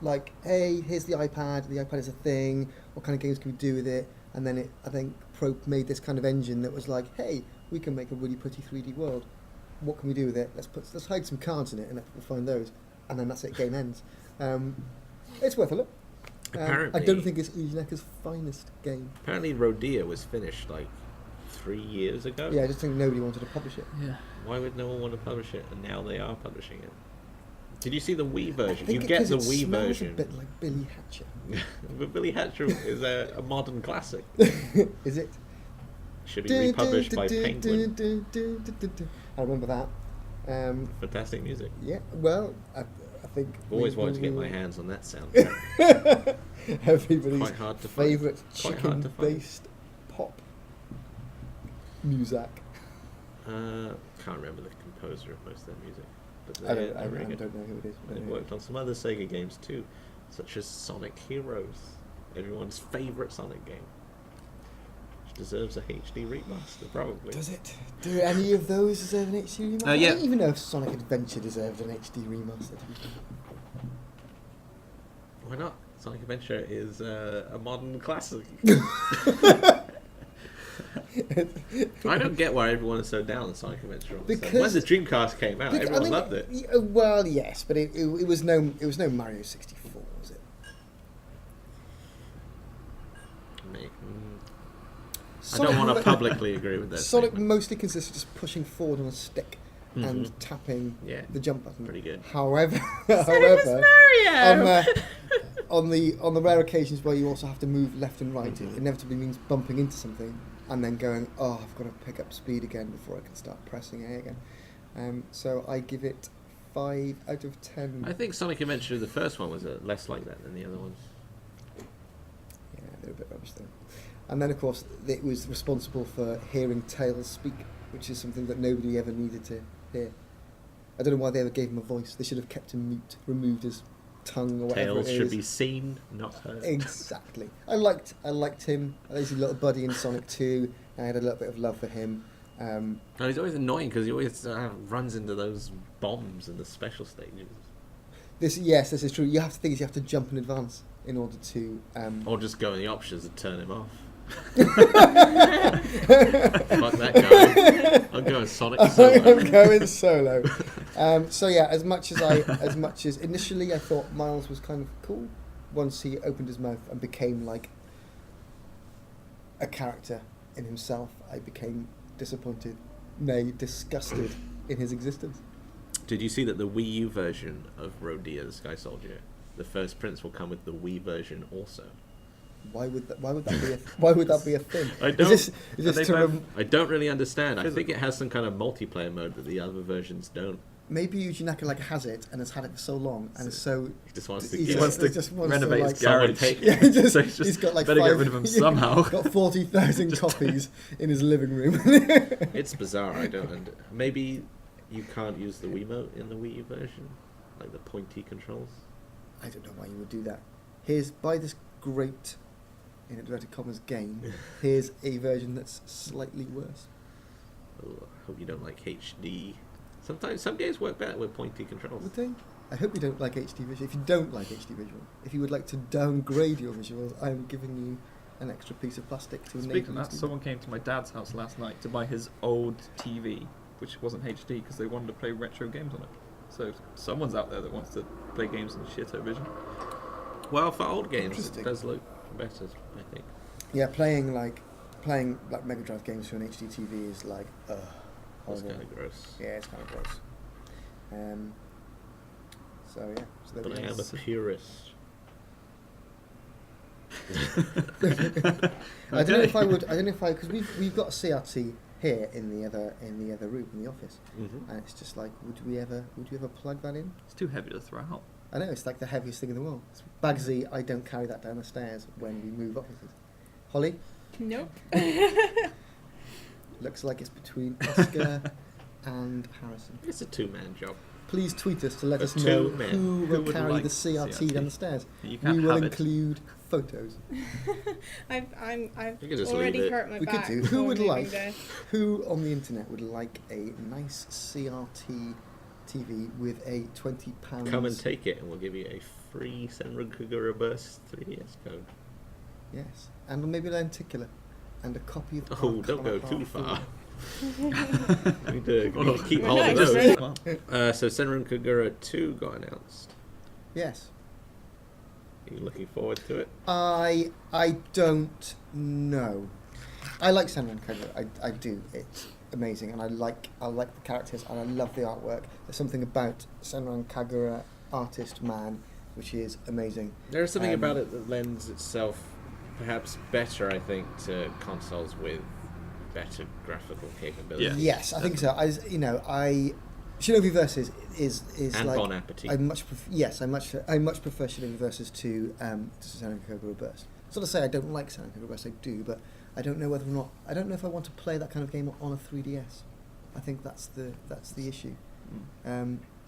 like, hey, here's the iPad. The iPad is a thing. What kind of games can we do with it? And then I think Prope made this kind of engine that was like, hey, we can make a really pretty 3D world. What can we do with it? Let's hide some cards in it and let people find those. And then that's it. Game ends. It's worth a look. Apparently, I don't think it's Ujineka's finest game. Apparently, Rodea was finished like 3 years ago. Yeah, I just think nobody wanted to publish it. Yeah. Why would no one want to publish it? And now they are publishing it. Did you see the Wii I version? think You get the it Wii smells version. a bit like Billy Hatcher. But Billy Hatcher is a modern classic. Is it? Should be republished by Penguin. I remember that. Fantastic music. Yeah, well, I think... Always wanted to get my hands on that soundtrack. Everybody's Quite hard to find. favourite Quite hard to find. chicken-based pop music. Can't remember the composer of most of their music. But I they're don't very know good. who it is. They've worked on some other Sega games too, such as Sonic Heroes, everyone's favourite Sonic game, which deserves a HD remaster, probably. Does it? Do any of those deserve an HD remaster? Yeah. I don't even know if Sonic Adventure deserved an HD remaster. Why not? Sonic Adventure is a modern classic. I don't get why everyone is so down on Sonic Adventure. Because- when the Dreamcast came out, everyone loved it. Well, yes, but it was no Mario 64, was it? I don't want to publicly agree with that. Sonic statement. mostly consists of just pushing forward on a stick and tapping Yeah. the jump button. Pretty good. However, So does Mario! on the rare occasions where you also have to move left and right, Mhm. it inevitably means bumping into something and then going, oh, I've got to pick up speed again before I can start pressing A again. So I give it 5 out of 10. I think Sonic Adventure, the first one, was less like that than the other ones. Yeah, they're a bit rubbish though. And then, of course, it was responsible for hearing Tails speak, which is something that nobody ever needed to hear. I don't know why they ever gave him a voice. They should have kept him mute, removed his tongue or whatever Tails it is. should be seen, not heard. Exactly. I liked him. He's a little buddy in Sonic 2. I had a little bit of love for him. No, he's always annoying because he always runs into those bombs in the special stages. This is true. You have to think you have to jump in advance in order to. Or just go in the options and turn him off. Fuck that guy. I'm going Sonic solo. I'm going solo. So yeah, as much as initially I thought Miles was kind of cool, once he opened his mouth and became like a character in himself, I became disappointed, nay, disgusted in his existence. Did you see that the Wii U version of Rodea, the Sky Soldier, the first prince will come with the Wii version also? Why would that be a thing? I don't. Is this to I don't really understand. I think it has some kind of multiplayer mode that the other versions don't. maybe Yuji Naka like has it and has had it for so long and so He just wants to he get wants to just wants renovate to, his like, garage. Someone take yeah, he just, So he's he's got like better get 5 rid of him somehow. got 40,000 copies in his living room. It's bizarre. I don't. Maybe you can't use the Wiimote in the Wii U version, like the pointy controls. I don't know why you would do that. Here's, buy this great, in inverted commas, game. Here's a version that's slightly worse. Oh, I hope you don't like HD. Sometimes some games work better with pointy controls. Would they? I hope you don't like HD visual. If you don't like HD visual, if you would like to downgrade your visuals, I'm giving you an extra piece of plastic to enable Speaking of you that, to do someone came to my dad's house last night to buy his old TV, which wasn't HD because they wanted to play retro games on it. So someone's out there that wants to play games in shitter vision. Well, for old games, Interesting. it does look better, I think. Yeah, playing like Mega Drive games through an HD TV is like, That's horrible. kind of gross. Yeah, it's kind of gross. So yeah. So there But we I go. am a purist. I don't know if I would. I don't know if I because we've got a CRT here in the other room in the office, Mm-hmm. and it's just like, would you ever plug that in? It's too heavy to throw out. I know it's like the heaviest thing in the world. It's Bagsy, I don't carry that down the stairs when we move offices. Holly, Nope. looks like it's between Oscar and Harrison. It's a two-man job. Please tweet us to let A us know two-man. who will would carry like the CRT down the stairs. You We can't will have it. include photos. I've You could just already leave it. hurt my We could back. do. Who before would moving like? there. Who on the internet would like a nice CRT TV with a £20? Come and take it, and we'll give you a free Senran Kagura Burst 3DS code. Yes, and maybe a lenticular, and a copy of. Oh, don't go Arcana too Heart far. 4. we need to keep We're hold of nice, those. right? So Senran Kagura 2 got announced. Yes, Are you looking forward to it? I don't know. I like Senran Kagura. I do. It's amazing, and I like the characters, and I love the artwork. There's something about Senran Kagura artist man which is amazing. There's something about it that lends itself perhaps better, I think, to consoles with better graphical capabilities. Yeah. Yes, I think so. Shinobi Versus is And like Bon Appetit. I much prefer Shinobi Versus to Senran Kagura Burst. Sort of say I don't like Senran Kagura Burst, I do, but I don't know whether or not I don't know if I want to play that kind of game on a 3DS. I think that's the issue.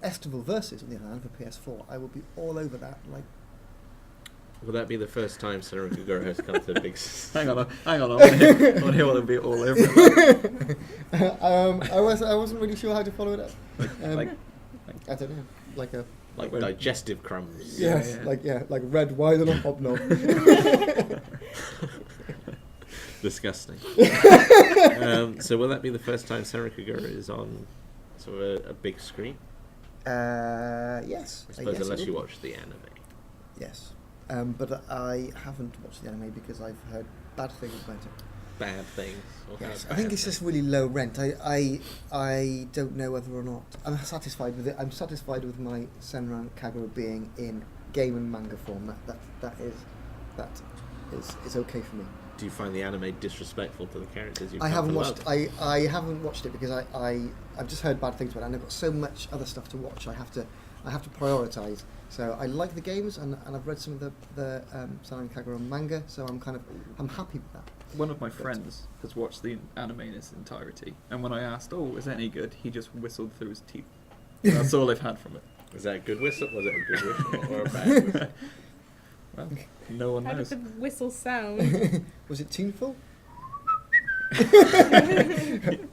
Estival Versus, on the other hand, for PS4, I will be all over that. Like, Will that be the first time Senran Kagura has come to a big... Hang on, I want to hear what it'll be all over it. I wasn't really sure how to follow it up. Like, I don't know, like a like when- digestive crumbs. yes, Yeah. like red wine on a hobnob. Disgusting. So will that be the first time Senran Kagura is on sort of a big screen? Yes. I suppose yes, unless it you will be. watch the anime. Yes. But I haven't watched the anime because I've heard bad things about it. Bad things. Or Yes, bad I think it's things. just really low rent. I don't know whether or not I'm satisfied with it. I'm satisfied with my Senran Kagura being in game and manga form. That is okay for me. Do you find the anime disrespectful to the characters you've I come haven't to watched. love? I haven't watched it because I've just heard bad things about it, and I've got so much other stuff to watch. I have to prioritise. So I like the games, and I've read some of the Senran Kagura manga. So I'm happy with that. one of my friends has watched the anime in its entirety, and when I asked, "Oh, is it any good?" he just whistled through his teeth. That's all I've had from it. Was that a good whistle? Was it a good whistle or a bad whistle? Well, no one How knows. did the whistle sound? Was it tuneful?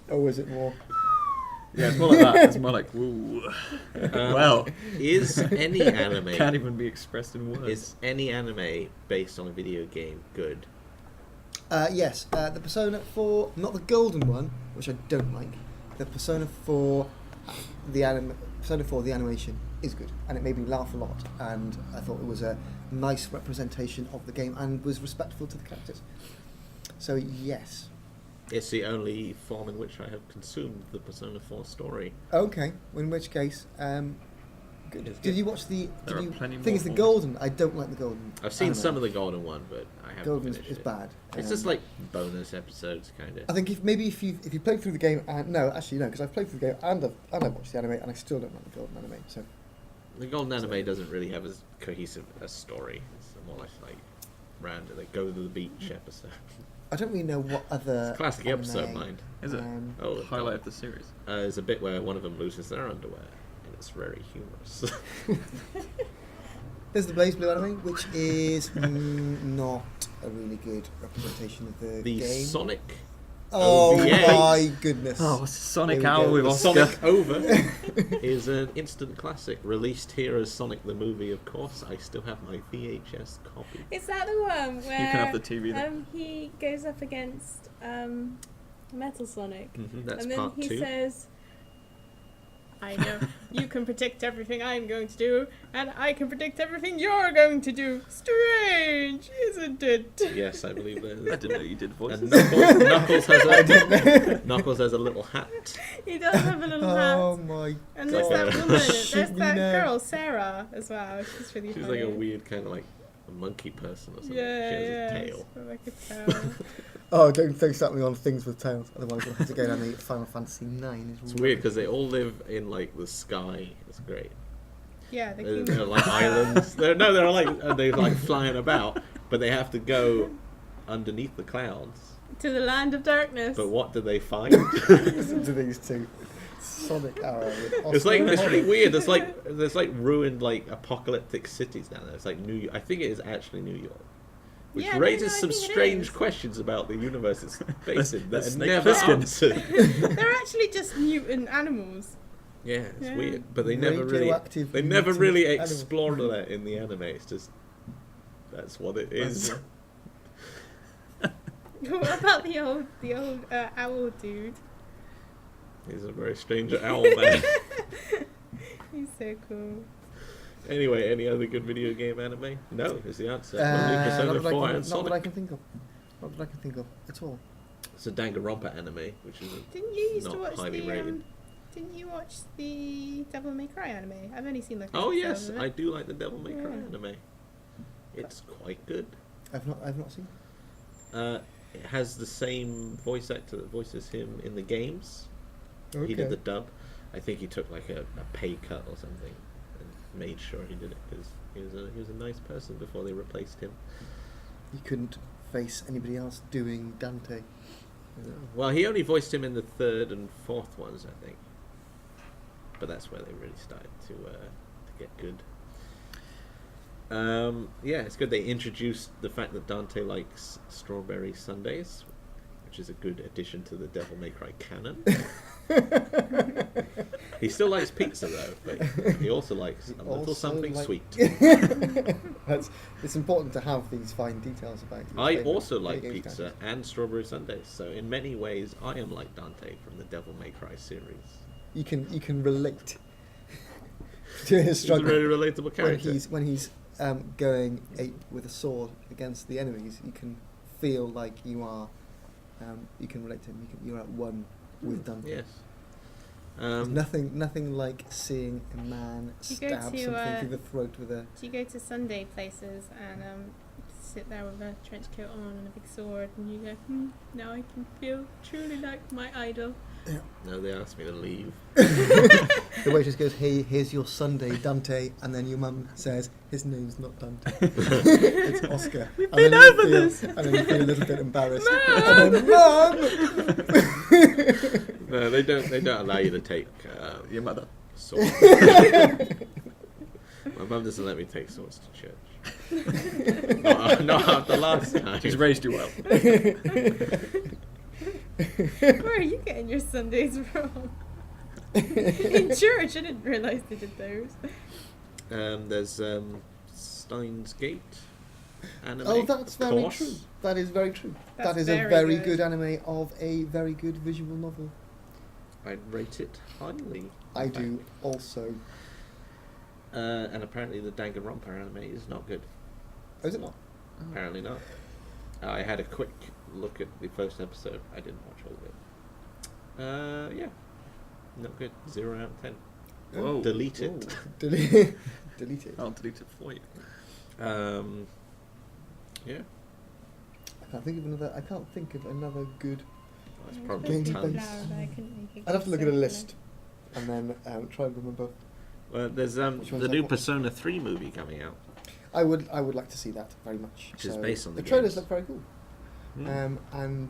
Or was it more? Yeah, it's more like that. It's more like, woo. Well, Is any anime can't even be expressed in words. is any anime based on a video game good? Yes, the Persona 4, not the golden one, which I don't like. The Persona 4, the animation is good, and it made me laugh a lot. And I thought it was a nice representation of the game and was respectful to the characters. So yes, It's the only form in which I have consumed the Persona 4 story. okay. In which case, good. It's Did good. you watch the? There Did are you plenty think more it's the forms. golden? I don't like the golden. I've seen anime. some of the golden one, but I haven't Golden finished is it. bad. It's just like bonus episodes, kind I of. think if you played through the game and no, actually no, because I've played through the game and I've watched the anime and I still don't like the golden anime. So The golden anime doesn't really have as cohesive a story. It's more like random. They go to the beach episode. I don't really know what other It's a classic anime, episode, mind. Is it? Oh, Highlight of the series. There's a bit where one of them loses their underwear, and it's very humorous. There's the Blaze Blue anime, which is not a really good representation of the The game. Sonic Oh OVA. my goodness! Oh, Sonic Here we Hour go. with The Oscar. Sonic Over is an instant classic, released here as Sonic the Movie, of course. I still have my VHS copy. Is that the one where You can have the TV then. he goes up against Metal Sonic, That's and then part he 2. says, "I know you can predict everything I'm going to do, and I can predict everything you're going to do. Strange, isn't it?" Yes, I believe that. I didn't know you did voices. And Knuckles has a little hat. He does have a little Oh hat, my! and there's like that a- woman, Shoot there's me that now. girl Sarah as well. She's really She's funny. like a weird kind of like a monkey person or something. Yeah, she has yeah. a tail. It's like a tail. Oh, don't focus at me on things with tails. Otherwise, we'll have to go down the Final Fantasy IX. It's weird because they all live in like the sky. It's great. Yeah, the They're kingdom. like islands. They're like flying about, but they have to go underneath the clouds. To the land of darkness. But what do they find? Listen to these two. Sonic Arrow. With It's like Oscar it's and really Holly. weird. There's like ruined like apocalyptic cities down there. It's like New York. I think it is actually New York, which Yeah, no, raises I some think it strange is. questions about the universe it's based in The that are Snake never Plissken. answered. They're actually just mutant animals. Yeah, it's Yeah. weird, but they never Radioactive really mutant explore animals. that in the anime. It's just that's what it is. What about the old owl dude? He's a very strange owl man. He's so cool. Anyway, any other good video game anime? No, is the answer. Only Not Persona that 4 I can- and not that I Sonic. can think of. Not that I can think of at all. It's a Danganronpa anime, which is Didn't you used to not watch highly the rated. Didn't you watch the Devil May Cry anime? I've only seen like. Oh an yes, episode of I it. do like the Devil May Cry Yeah. anime. It's quite good. I've not seen. It has the same voice actor that voices him in the games. He did the dub. I think he took like a pay cut or something and made sure he did it because he was a nice person before they replaced him. You couldn't face anybody else doing Dante. Well, he only voiced him in the third and fourth ones, I think. But that's where they really started to get good. Yeah, it's good. They introduced the fact that Dante likes strawberry sundaes, which is a good addition to the Devil May Cry canon. He still likes pizza though, but he also likes a little something sweet. It's important to have these fine details about you. I also like pizza and strawberry sundaes, so in many ways I am like Dante from the Devil May Cry series. You can relate to his He's a struggle very relatable character. when he's going ape with a sword against the enemies. You can feel like you are. You can relate to him. You're at one with Dante. Yes. There's nothing like seeing a man You go stab to, something through the throat with a. Do you go to Sunday places and sit there with a trench coat on and a big sword and you go, now I can feel truly like my idol. No, they asked me to leave. The waitress goes, "Hey, here's your Sunday, Dante," and then your mum says, "His name's not Dante, it's Oscar." We've And been then you over feel- this. And then you feel a little bit embarrassed. Mum! And then, Mum! No, they don't allow you to take Your mother. swords. My mum doesn't let me take swords to church. Not after last time. She's raised you well. Where are you getting your Sundays from? In church, I didn't realise they did those. There's Steins Gate anime. Oh, that's of very course. true. That is very true. That's That is a very very good. good anime of a very good visual novel. I'd rate it highly. I in do fact. also. And apparently the Danganronpa anime is not good. Oh, is it not? Apparently not. I had a quick look at the first episode. I didn't watch all of it. Yeah. Not good. 0 out of 10. Whoa. Delete it. Delete it. I'll delete it for you. Yeah. I can't think of another good. That's I was probably Game supposed to be based. loud, but I couldn't make it I'd have to look at a so list and then try and remember. Well, there's Which one's the that new one? Persona 3 movie coming out. I would like to see that very much. Which is based on the trailers games. look very cool. Mm. And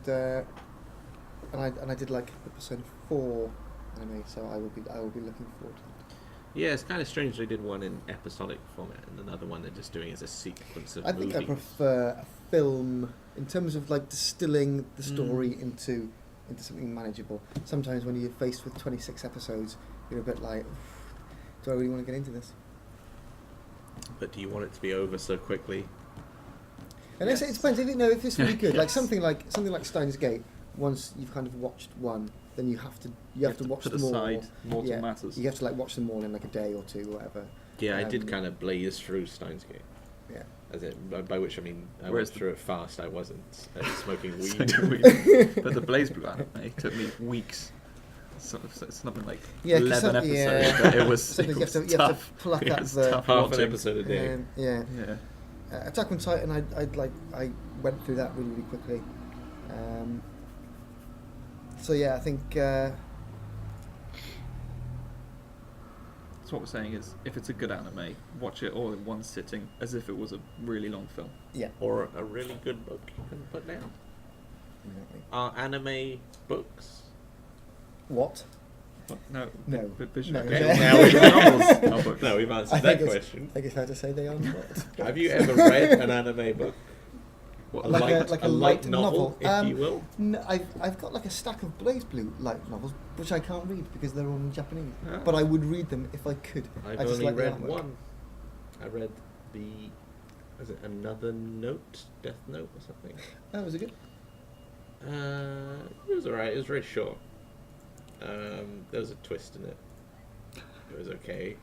I did like the Persona 4 anime, so I will be looking forward to that. Yeah, it's kind of strange they did one in episodic format and another one they're just doing as a sequence of I think movies. I prefer a film in terms of like distilling the story Mm. into something manageable. Sometimes when you're faced with 26 episodes, you're a bit like, do I really want to get into this? But do you want it to be over so quickly? And Yes. it depends. If it's really good, like Yes. something like Steins Gate. Once you've kind of watched one, then you have to watch put them all. aside mortal Yeah, matters. You have to like watch them all in like a day or two or whatever. Yeah, I did Um, kind of blaze through Steins Gate. Yeah. As it, by which I mean I Whereas went through it fast. I wasn't smoking weed. But the Blaze Blue anime took me weeks. So it's not been like Yeah, 'cause 11 some- episodes, yeah. but it was, Something it you was have to tough. pluck It out was the- tough Half an watching. episode a day. Yeah. Yeah. Attack on Titan, I went through that really quickly. So yeah, I think So what we're saying is, if it's a good anime, watch it all in one sitting, as if it was a really long film. yeah. Or a really good book you can put down. Exactly. Are anime books? What? What? No. No. Visual. No. Okay, Yeah. now we've Novels, not books. No, we've I answered think that it's- question. I think it's fair to say they are not. Have you ever read an anime book? What, A Like light, a light novel, novel. if you will? No, I've got like a stack of Blaze Blue light novels, which I can't read because they're all in Japanese. Ah. But I would read them if I could. I've I just only like the read artwork. one. I read is it Another Note? Death Note or something? Oh, was it good? It was alright, it was very short. There was a twist in it. It was okay.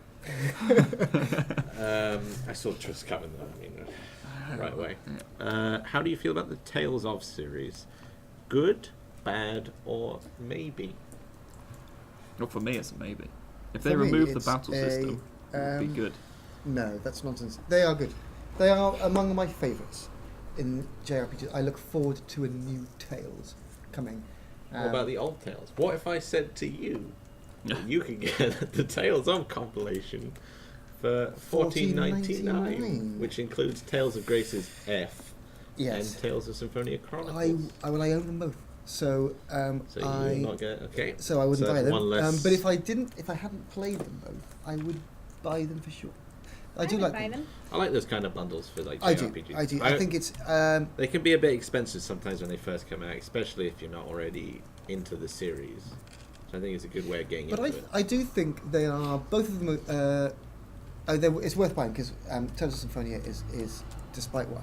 I saw the twist coming though, I mean, right away. How do you feel about the Tales of series? Good, bad, or maybe? Well, for me, it's a maybe. If For they me, remove the it's battle system, it would be good. No, that's nonsense. They are good. They are among my favourites in JRPGs. I look forward to a new Tales coming. What about the old Tales? What if I said to you that you could get the Tales of compilation for $14.99, which includes Tales of Grace's F Yes. and Tales of Symphonia Chronicles? I own them both. So So you will not get okay. So I wouldn't So buy that's them. one less- But if I hadn't played them both, I would buy them for sure. I do would like buy them. I like those kind of bundles for like I do. JRPGs. I do. I think it's they can be a bit expensive sometimes when they first come out, especially if you're not already into the series. So I think it's a good way of getting but into it. I do think they are both of them. It's worth buying because Tales of Symphonia is despite what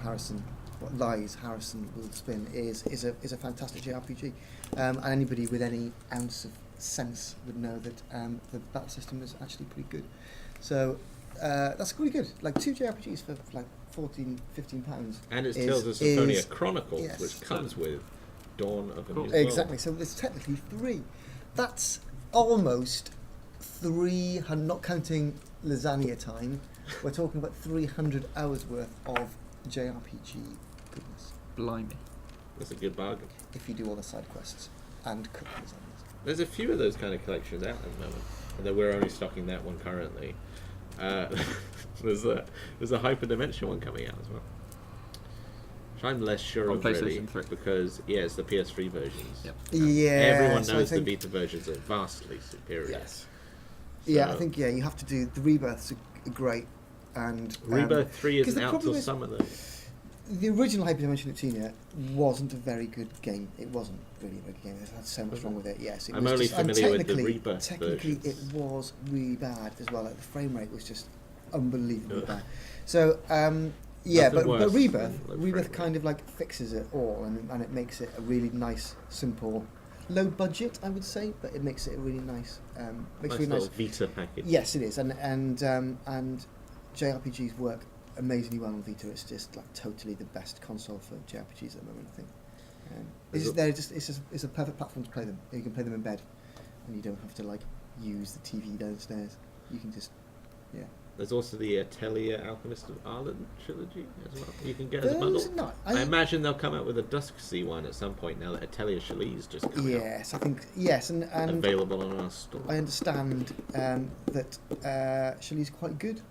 lies Harrison will spin is a fantastic JRPG, and anybody with any ounce of sense would know that the battle system is actually pretty good. So that's really good. Like 2 JRPGs for like £14-15. And it's Tales of Symphonia is- Chronicles, yes. which comes with Dawn of a New World. Exactly. So there's technically 3. That's almost 300, not counting lasagna time. We're talking about 300 hours worth of JRPG goodness Blimey. That's a good bargain. if you do all the side quests and cook lasagnas. There's a few of those kind of collections out at the moment, although we're only stocking that one currently. There's a Hyperdimension one coming out as well, which I'm less sure On of really, PlayStation 3. because it's the PS3 versions. Yep. Yeah, Everyone so I knows the think- Vita versions are vastly superior. Yes. Yeah, I So- think you have to do the rebirths are great, and Rebirth 3 'cause isn't the out problem till is- summer though. The original Hyperdimension Neptunia wasn't a very good game. It wasn't really a very good game. It had so much Was wrong it? with it. Yes, it I'm was only just, and familiar with the technically- Rebirth Technically, versions. it was really bad as well. Like the frame rate was just unbelievably Ugh. bad. So yeah, Nothing but worse Rebirth, than low frame Rebirth rate. kind of like fixes it all, and it makes it a really nice, simple, low budget, I would say, but it makes it a really nice, makes Nice it really little nice. Vita package. Yes, it is, and JRPGs work amazingly well on Vita. It's just like totally the best console for JRPGs at the moment, I think. It's a perfect platform to play them. You can play them in bed, and you don't have to like use the TV downstairs. You can just, yeah. There's also the Atelier Alchemist of Arlen trilogy as well. You can get as a Those bundle. are not. I imagine they'll come out with a Dusksea one at some point now that Atelier Chalice just coming out. Yes, I think yes, and Available on our store. I understand that Shelley's quite good.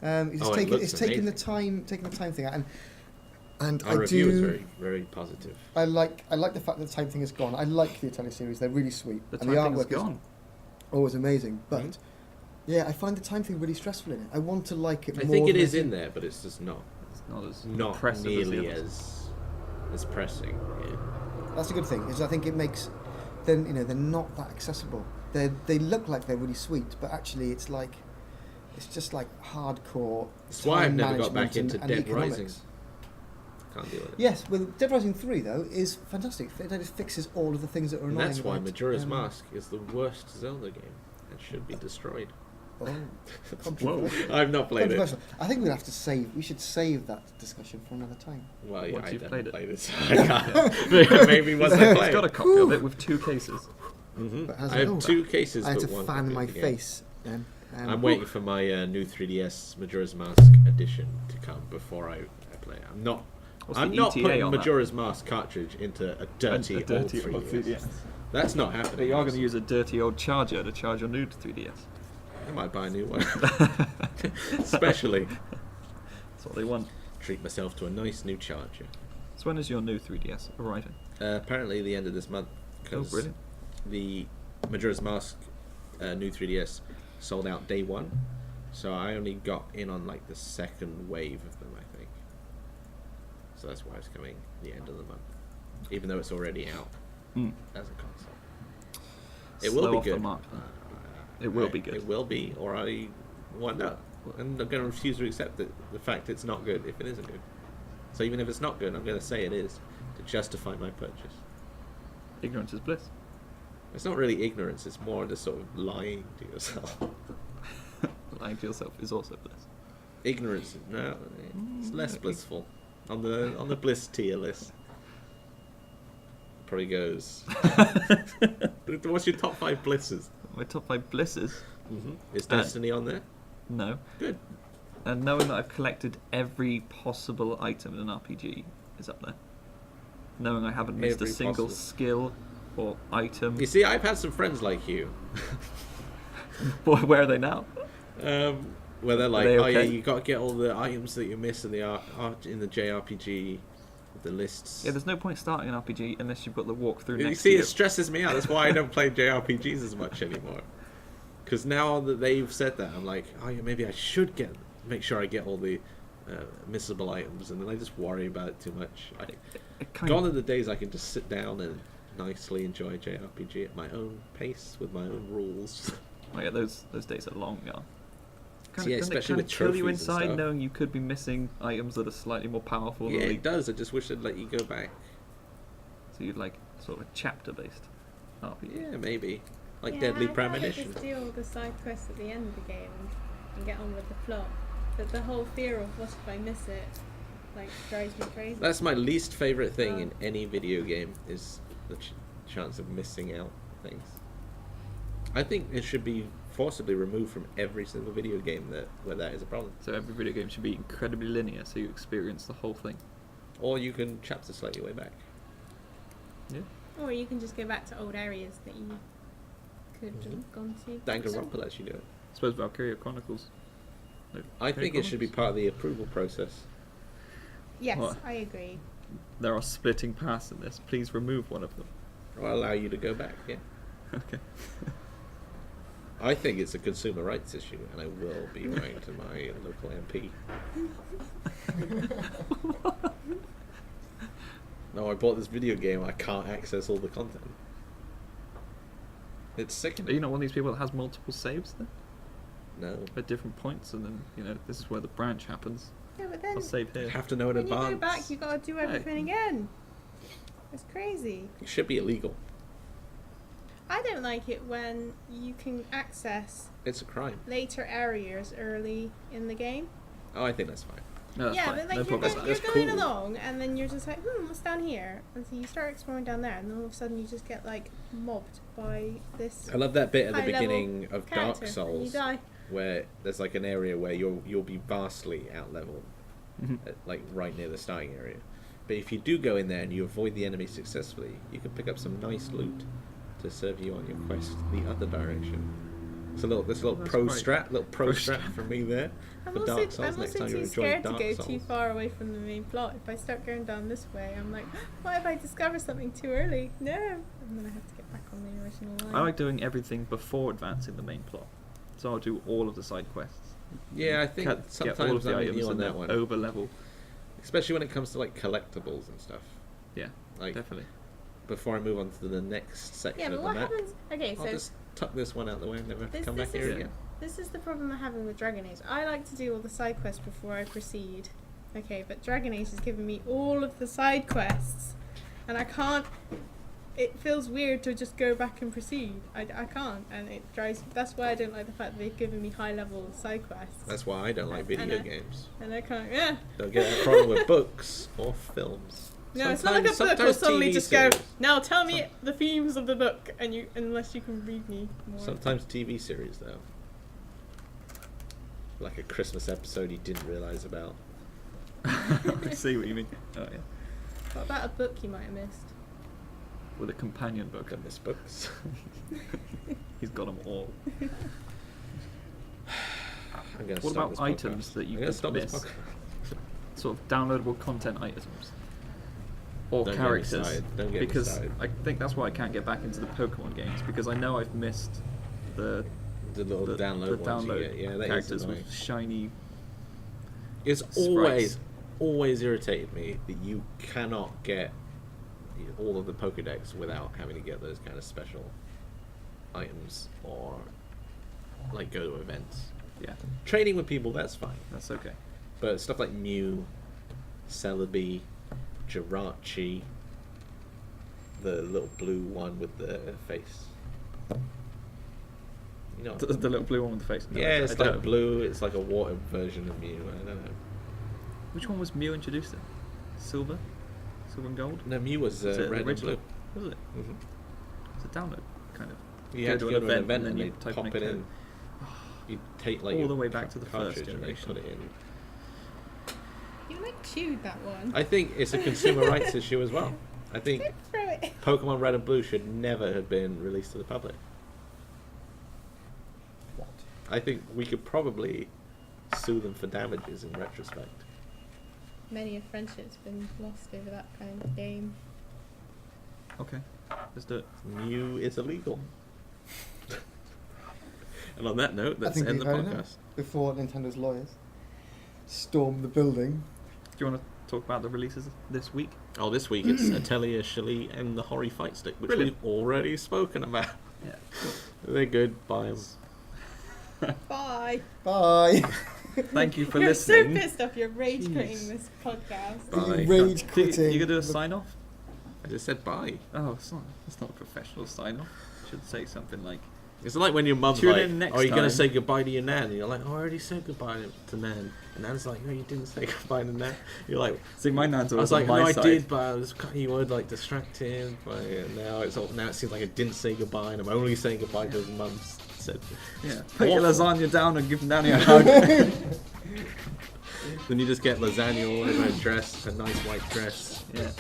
It's Oh, it taken looks it's taken the amazing. time thing out, and Our I review is do. very, very positive. I like the fact that the time thing is gone. I like the Italian series; they're really sweet, The and time the thing is artwork is gone. always amazing. But Mhm. yeah, I find the time thing really stressful in it. I want to like it. I more think it than is do. in there, but it's just not It's not as not impressive nearly as as pressing. Yeah. That's a good thing. Is I think it makes then they're not that accessible. They look like they're really sweet, but actually it's just like hardcore. That's why I've time never got back management into and Dead economics. Rising. Can't deal with it. Yes, well, Dead Rising 3 though is fantastic. It just fixes all of the things that are And annoying. that's why about, Majora's Mask is the worst Zelda game and should be destroyed. Oh, Whoa. controversial. I've not played it. Controversial. I think we'll have to save. We should save that discussion for another time. Well, yeah, Once I you've haven't played played it. it. So I can't. Maybe once I play It's got a it. copy of it with 2 cases. But has I it- have oh, 2 cases, I had but to one fan copy my of the game. face. Then. I'm waiting for my new 3DS Majora's Mask edition to come before I play it. I'm not What's I'm the not ETA putting on that? Majora's Mask cartridge into a dirty, A dirty old old 3DS. 3DS. That's not happening. But you are going to use a dirty old charger to charge your new 3DS. I might buy a new one. Especially. That's what they want. Treat myself to a nice new charger. So when is your new 3DS arriving? Apparently the end of this month. Oh, Because brilliant. the Majora's Mask new 3DS sold out day one. So I only got in on like the second wave of them, I think. So that's why it's coming the end of the month. Even though it's already out as a console. It will Slow be off the good. mark, then. It will be good. It will be, or I won't know. And I'm going to refuse to accept the fact it's not good if it isn't good. So even if it's not good, I'm going to say it is to justify my purchase. Ignorance is bliss. It's not really ignorance, it's more just sort of lying to yourself. Lying to yourself is also bliss. Ignorance, no, it's less blissful. On the bliss tier list. Probably goes. What's your top 5 blisses? My top 5 blisses? Is Destiny on there? No. Good. And knowing that I've collected every possible item in an RPG is up there. Knowing I haven't missed Every a single possible. skill or item. You see, I've had some friends like you. Boy, where are they now? Where they're like, they oh yeah, okay? you got to get all the items that you miss in the JRPG, the lists. Yeah, there's no point starting an RPG unless you've got the walkthrough You next see, to it you. stresses me out. That's why I don't play JRPGs as much anymore. Because now that they've said that, I'm like, oh yeah, maybe I should make sure I get all the missable items, and then I just worry about it too much. Gone are the days I can just sit down and nicely enjoy JRPG at my own pace with my own rules. Oh yeah, those days are long gone. Yeah, especially with kill you trophies and inside stuff. knowing you could be missing items that are slightly more powerful Yeah, than it does. I just wish they'd let you go back. So you'd like sort of a chapter based RPG. Yeah, maybe. Like yeah, Deadly I'd rather Premonition. just do all the side quests at the end of the game and get on with the plot. But the whole fear of what if I miss it, like, drives me crazy. That's my least favourite thing in any video game, is the chance of missing out things. I think it should be forcibly removed from every single video game where that is a problem. So every video game should be incredibly linear, so you experience the whole thing. Or you can chapter select your way back. Yeah. Or you can just go back to old areas that you could have gone to. Danganronpa lets you do it. I suppose Valkyria Chronicles. No, I Valkyria think it should be Chronicles? part of the approval process. Yes, What? I agree. There are splitting paths in this. Please remove one of them. Or allow you to go back, yeah. Okay. I think it's a consumer rights issue, and I will be writing to my local MP. No, I bought this video game, I can't access all the content. It's Are sickening. you not one of these people that has multiple saves then? No. At different points, and then, this is where the branch happens. Yeah, but then I'll save You here. have to know in when you advance. go back, you got to do everything again. It's crazy. It should be illegal. I don't like it when you can access It's a crime. later areas early in the game. Oh, I think that's fine. No, that's yeah, fine. but like no you're, problem. you're That's going cool. along, and then you're just like, what's down here? And so you start exploring down there, and then all of a sudden you just get like mobbed by this I love that bit at the high-level beginning of character, Dark and you Souls, die. where there's like an area where you'll be vastly out leveled, Mhm. like right near the starting area. But if you do go in there and you avoid the enemy successfully, you can pick up some nice loot to serve you on your quest the other direction. It's a little That's pro great. strat, Pro strat. from me there I'm for also, Dark Souls. I'm Next also time you're too enjoying scared to Dark go Souls. too far away from the main plot. If I start going down this way, I'm like, what if I discover something too early? No! And then I have to get back on the original line. I like doing everything before advancing the main plot. So I'll do all of the side quests. Yeah, I think Get all of sometimes the I'm with items you on and that then one, over level. especially when it comes to like collectibles and stuff. Yeah, Like definitely. before I move on to the next section yeah, but of the what map, happens... Okay, I'll so just tuck this one out the way and never have to This- come back this here is- again. this is the problem I'm having with Dragon Age. I like to do all the side quests before I proceed. Okay, but Dragon Age has given me all of the side quests, and I can't... It feels weird to just go back and proceed. I can't, and it drives... That's why I don't like the fact that they've given me high-level side quests. That's why I don't like video know. games. And I can't... Yeah. Don't get that problem with books or films. No, it's not like a book will Sometimes suddenly TV just go, series. now tell me the themes of the book, and you, unless you can read me more. Sometimes TV series though, like a Christmas episode you didn't realise about. I see what you mean. Oh yeah. What about a book you might have missed? With a companion book. I miss books. He's got them all. I'm gonna What stop about this items podcast. that you I'm gonna could stop this miss? podcast. Sort of downloadable content items. Or Don't get me characters. started. Don't get me because started. I think that's why I can't get back into the Pokemon games, because I know I've missed the little download the ones you download get. Yeah, that is characters annoying. with shiny. It's sprites. always irritated me that you cannot get all of the Pokédex without having to get those kind of special items or like go to events. Yeah, Trading with people, that's fine. that's okay. But stuff like Mew, Celebi, Jirachi, the little blue one with the face. You know, The little blue one with the face. No, yeah, I it's don't. like blue. It's like a water version of Mew. I don't know. Which one was Mew introduced in? Silver and gold? No, Mew was Was it the red and original? blue. Was it? Mm-hmm. It's a download, kind of. You had to go to an event and you they type pop in a it in. code. You take like All your the way back to the first cartridge and they generation. put it in. You like chewed that one. I think it's a consumer rights issue as well. I think Throw it. Pokemon Red and Blue should never have been released to the public. What? I think we could probably sue them for damages in retrospect. Many a friendship's been lost over that kind of game. Okay, let's do it. Mew is illegal. And on that note, I let's think end the we've heard enough. podcast. Before Nintendo's lawyers storm the building. Do you want to talk about the releases this week? Oh, this week it's Atelier Shali and the Hori Fight Stick, which Brilliant. we've already spoken about. Yeah. They're good. Buy them. Bye. Bye. Thank you for You're listening. so pissed off. You're rage Jeez. quitting this podcast. Bye. You rage You quitting. gonna do a sign off? I just said bye. Oh, it's not a professional sign off. Should say something like, It's like when your mum's Tune like, in next "Oh, you're gonna time." say goodbye to your nan," and you're like, "Oh, I already said goodbye to nan." And nan's like, "No, you didn't say goodbye to nan." You're like, see, my nan's I always was like, on "No, my I side. did, but I was you were like distracted." But now it seems like I didn't say goodbye, and I'm only saying goodbye because mum said. Yeah. Put your Awful. lasagna down and give Nanny a hug. Then you just get lasagna all over her dress, a nice white dress. Yeah.